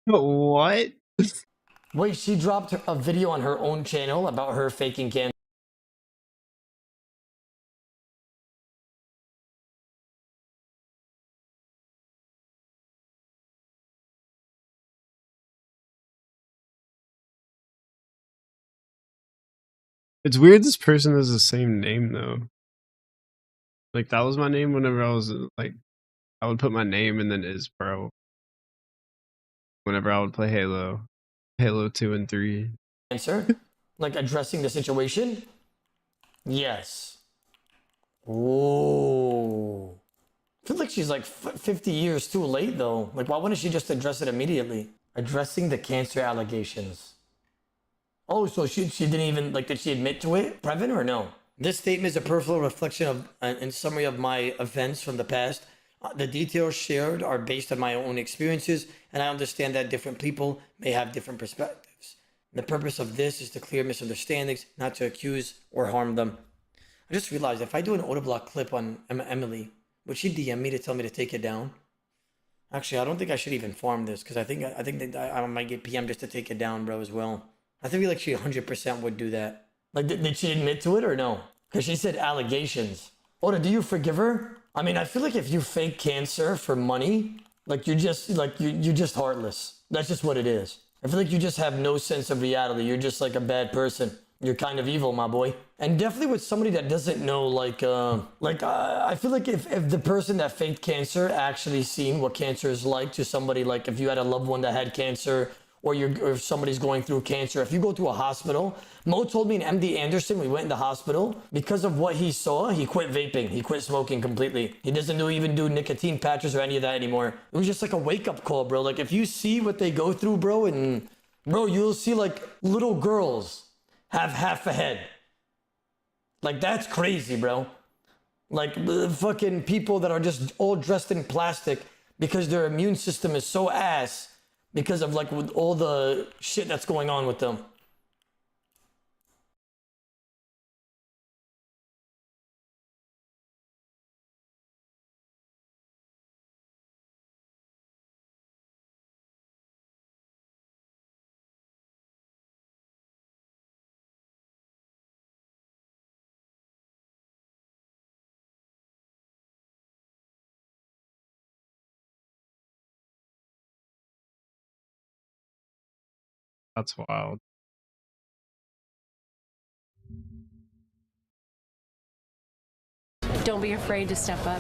What? Wait, she dropped a video on her own channel about her faking cancer. It's weird this person has the same name, though. Like, that was my name whenever I was, like, I would put my name and then is pro. Whenever I would play Halo. Halo 2 and 3. Cancer? Like addressing the situation? Yes. Ooh. I feel like she's like 50 years too late though. Like why wouldn't she just address it immediately? Addressing the cancer allegations. Oh, so she didn't even, like, did she admit to it, Previn, or no? This statement is a personal reflection of, and summary of my events from the past. The details shared are based on my own experiences, and I understand that different people may have different perspectives. The purpose of this is to clear misunderstandings, not to accuse or harm them. I just realized if I do an Autoblock clip on Emily, would she DM me to tell me to take it down? Actually, I don't think I should even farm this, because I think that I might get PM just to take it down, bro, as well. I feel like she 100% would do that. Like, did she admit to it or no? Because she said allegations. Oda, do you forgive her? I mean, I feel like if you fake cancer for money, like you're just heartless. That's just what it is. I feel like you just have no sense of reality. You're just like a bad person. You're kind of evil, my boy. And definitely with somebody that doesn't know, I feel like if the person that faked cancer actually seen what cancer is like to somebody, like if you had a loved one that had cancer, or if somebody's going through cancer, if you go to a hospital, Mo told me in MD Anderson, we went in the hospital, because of what he saw, he quit vaping, he quit smoking completely. He doesn't even do nicotine patches or any of that anymore. It was just like a wake-up call, bro. Like, if you see what they go through, bro, you'll see, like, little girls have half a head. Like, that's crazy, bro. Like, fucking people that are just all dressed in plastic because their immune system is so ass because of, like, with all the shit that's going on with them. That's wild. Don't be afraid to step up.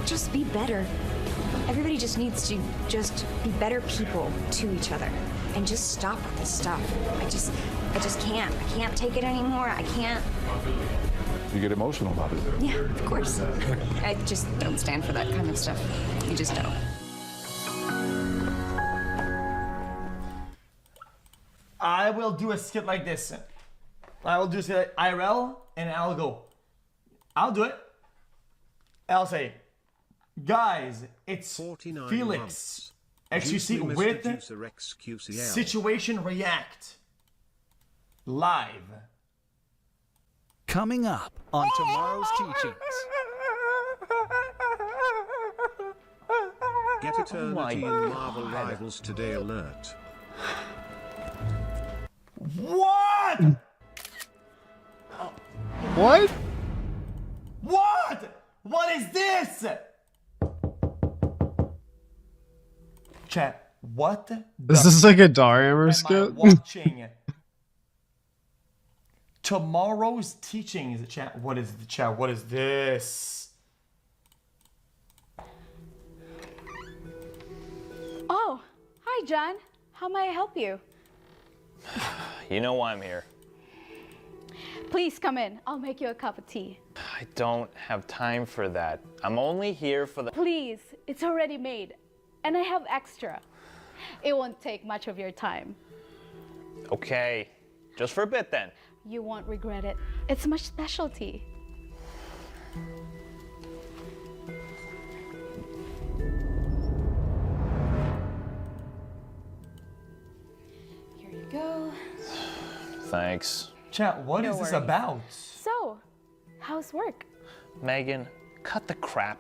Just be better. Everybody just needs to just be better people to each other and just stop with this stuff. I just can't. I can't take it anymore. I can't. You get emotional about it. Yeah, of course. I just don't stand for that kind of stuff. You just don't. I will do a skit like this. I will do a skit like IRL, and I'll go. I'll do it. I'll say, guys, it's Felix. XQC with Situation React. Live. Coming up on tomorrow's teachings. Get Eternity in Marvel Rivals Today alert. What? What? What? What is this? Chat, what This is like a Darhammer skit. watching? Tomorrow's teachings, chat. What is the chat? What is this? Oh, hi, John. How may I help you? You know why I'm here. Please come in. I'll make you a cup of tea. I don't have time for that. I'm only here for the... Please, it's already made. And I have extra. It won't take much of your time. Okay, just for a bit then. You won't regret it. It's my specialty. Here you go. Thanks. Chat, what is this about? So, how's work? Megan, cut the crap.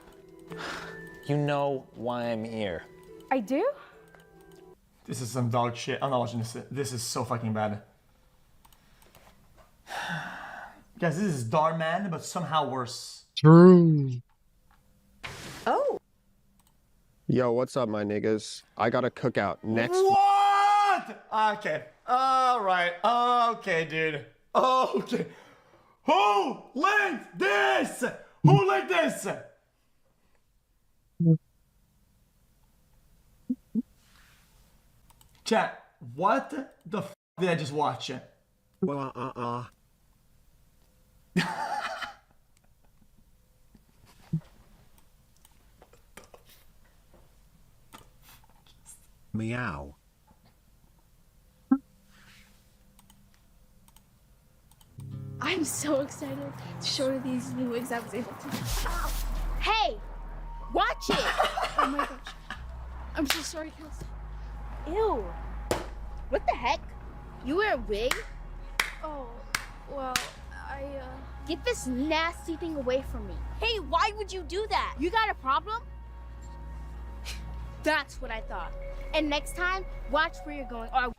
You know why I'm here. I do? This is some dog shit. I'm not watching this. This is so fucking bad. Guys, this is Darman, but somehow worse. True. Oh. Yo, what's up, my niggas? I got a cookout next. What? Okay. All right. Okay, dude. Okay. Who linked this? Who linked this? Chat, what the f did I just watch? Meow. I'm so excited to show you these new wigs I was able to. Hey! Watch it! Oh my gosh. I'm so sorry, Kelsey. Ew. What the heck? You wear a wig? Oh, well, Get this nasty thing away from me. Hey, why would you do that? You got a problem? That's what I thought. And next time, watch where you're going. Or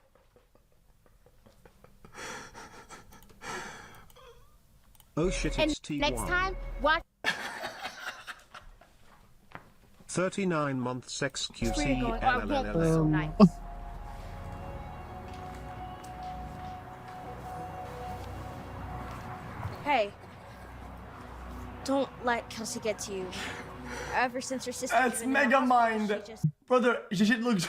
Oh shit, and it's T1. next time, watch 39 months XQC. where you're going. Or I won't be so nice. Hey, don't let Kelsey get to you. Ever since her sister. That's mega mind, brother. Your shit looks.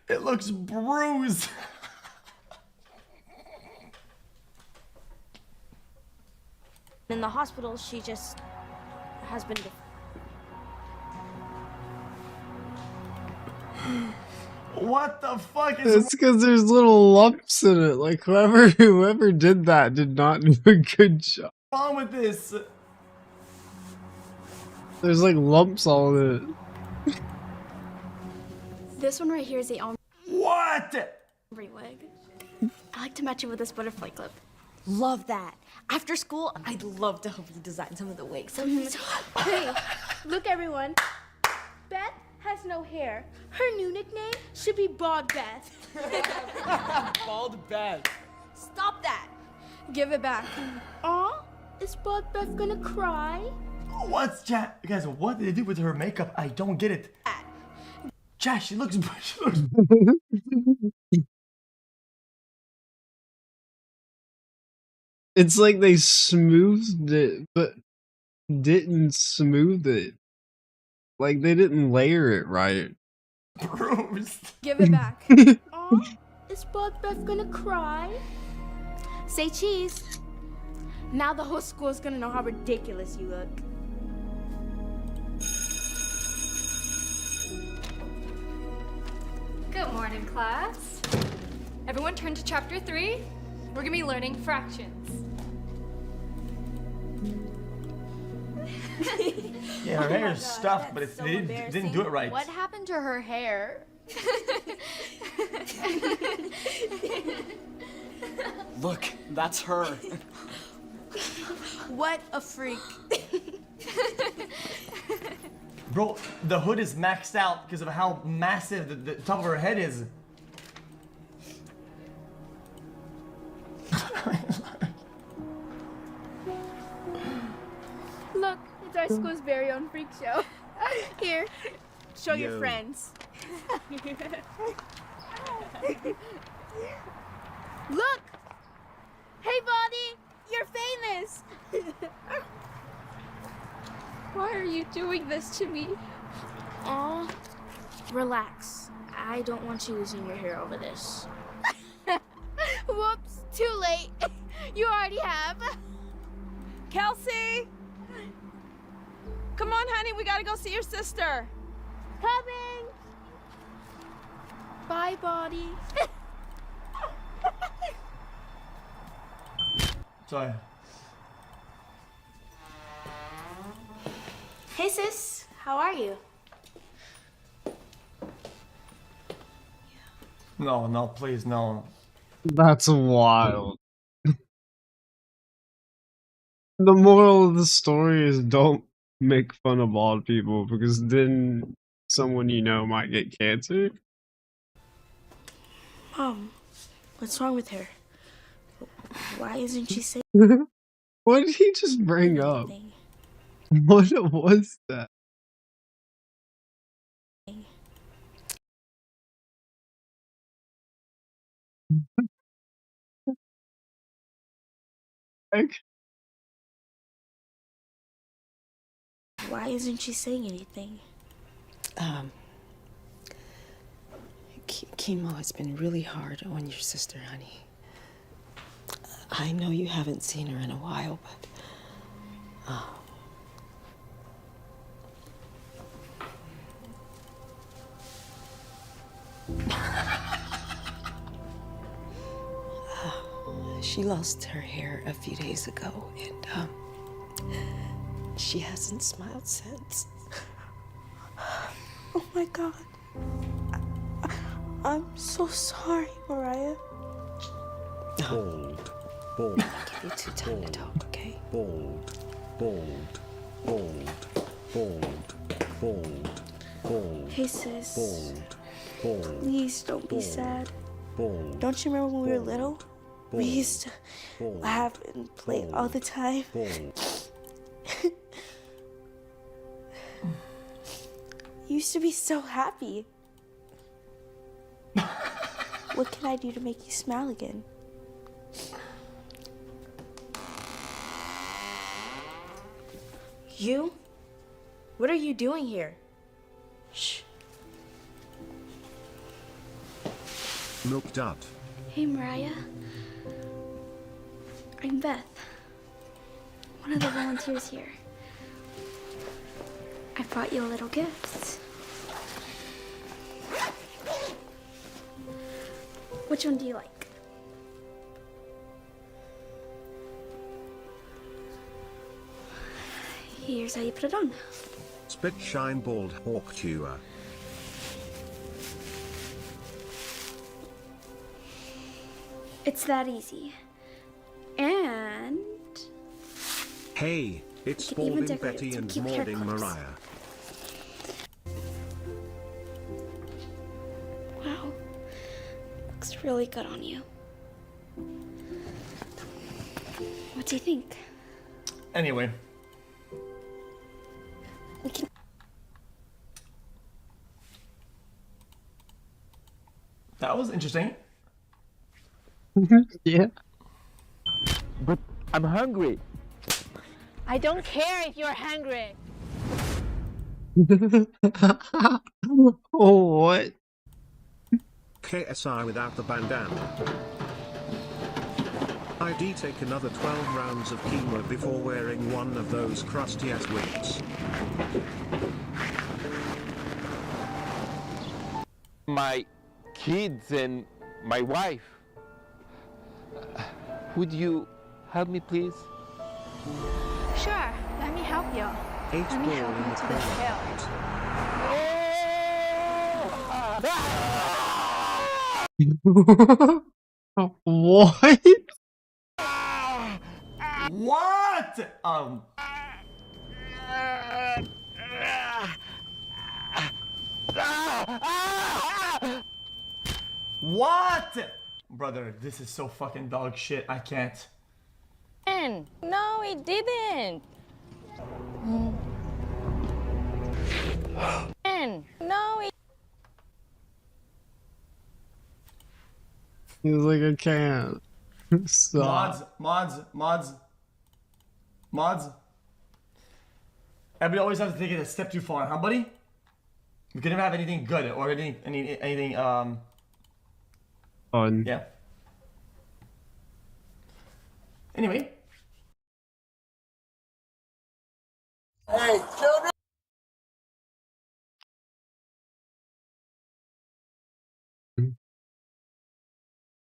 It looks bruised. In the hospital, she just has been different. What the fuck is? It's because there's little lumps in it. Like whoever did that did not do a good job. What's wrong with this? There's like lumps all in it. This one right here is the What? wig. I like to match it with this butterfly clip. Love that. After school, I'd love to help you design some of the wigs. Hey, look everyone. Beth has no hair. Her new nickname should be Bald Beth. Bald Beth. Stop that. Give it back. Aw, is Bald Beth gonna cry? What's chat? Guys, what did they do with her makeup? I don't get it. Chat, she looks. It's like they smoothed it, but didn't smooth it. Like they didn't layer it right. Give it back. Aw, is Beth gonna cry? Say cheese. Now the whole school is gonna know how ridiculous you look. Good morning, class. Everyone turn to chapter 3. We're gonna be learning fractions. Yeah, her hair is stuffed, but they didn't do it right. What happened to her hair? Look, that's her. What a freak. Bro, the hood is maxed out because of how massive the top of her head is. Look, it's our school's very own freak show. Here, show your Yo. friends. Look! Hey, Body! You're famous! Why are you doing this to me? Aw, relax. I don't want you losing your hair over this. Whoops, too late. You already have. Kelsey! Come on, honey, we gotta go see your sister. Coming! Bye, Body. Sorry. Hey, sis. How are you? No, please, no. That's wild. The moral of the story is don't make fun of bald people because then someone you know might get cancer. Mom, what's wrong with her? Why isn't she saying What did he just bring up? What was that? Like, Why isn't she saying anything? Chemo has been really hard on your sister, honey. I know you haven't seen her in a while, but she lost her hair a few days ago, and she hasn't smiled since. Oh my God. I'm so sorry, Mariah. Bold. I'll give you 2 time to talk, okay? Bold. Hey, sis. Bold. Please don't be sad. Don't you remember when we were little? We used to laugh and play all the time. You used to be so happy. What can I do to make you smile again? You? What are you doing here? Shh. Milk Dud. Hey, Mariah. I'm Beth. One of the volunteers here. I brought you a little gift. Which one do you like? Here's how you put it on. Spit Shine Bald Hawk Chewer. It's that easy. And Hey, it's You can even Balding decorate Betty with some and cute hair Malding clips. Mariah. wow, looks really good on you. What do you think? Anyway. We can. That was interesting. Yeah. But I'm hungry. I don't care if you're hungry. Oh, what? KSI without the bandana. ID take another 12 rounds of chemo before wearing one of those crusty ass wigs. My kids and my wife. Would you help me, please? Sure, let me help you. Let me help you to the What? What? What? Brother, this is so fucking dog shit. I can't. No, it didn't. No, it. He's like, I can't. Stop. Mods. Everybody always has to take it a step too far, huh, buddy? We can never have anything good or anything Fun. Yeah. Anyway. Hey, children!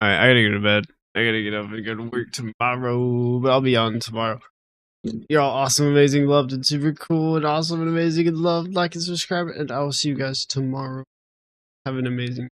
Alright, I gotta go to bed. I gotta get up and go to work tomorrow, but I'll be on tomorrow. You're all awesome, amazing, loved, and super cool, and awesome and amazing and loved. Like and subscribe, and I will see you guys tomorrow. Have an amazing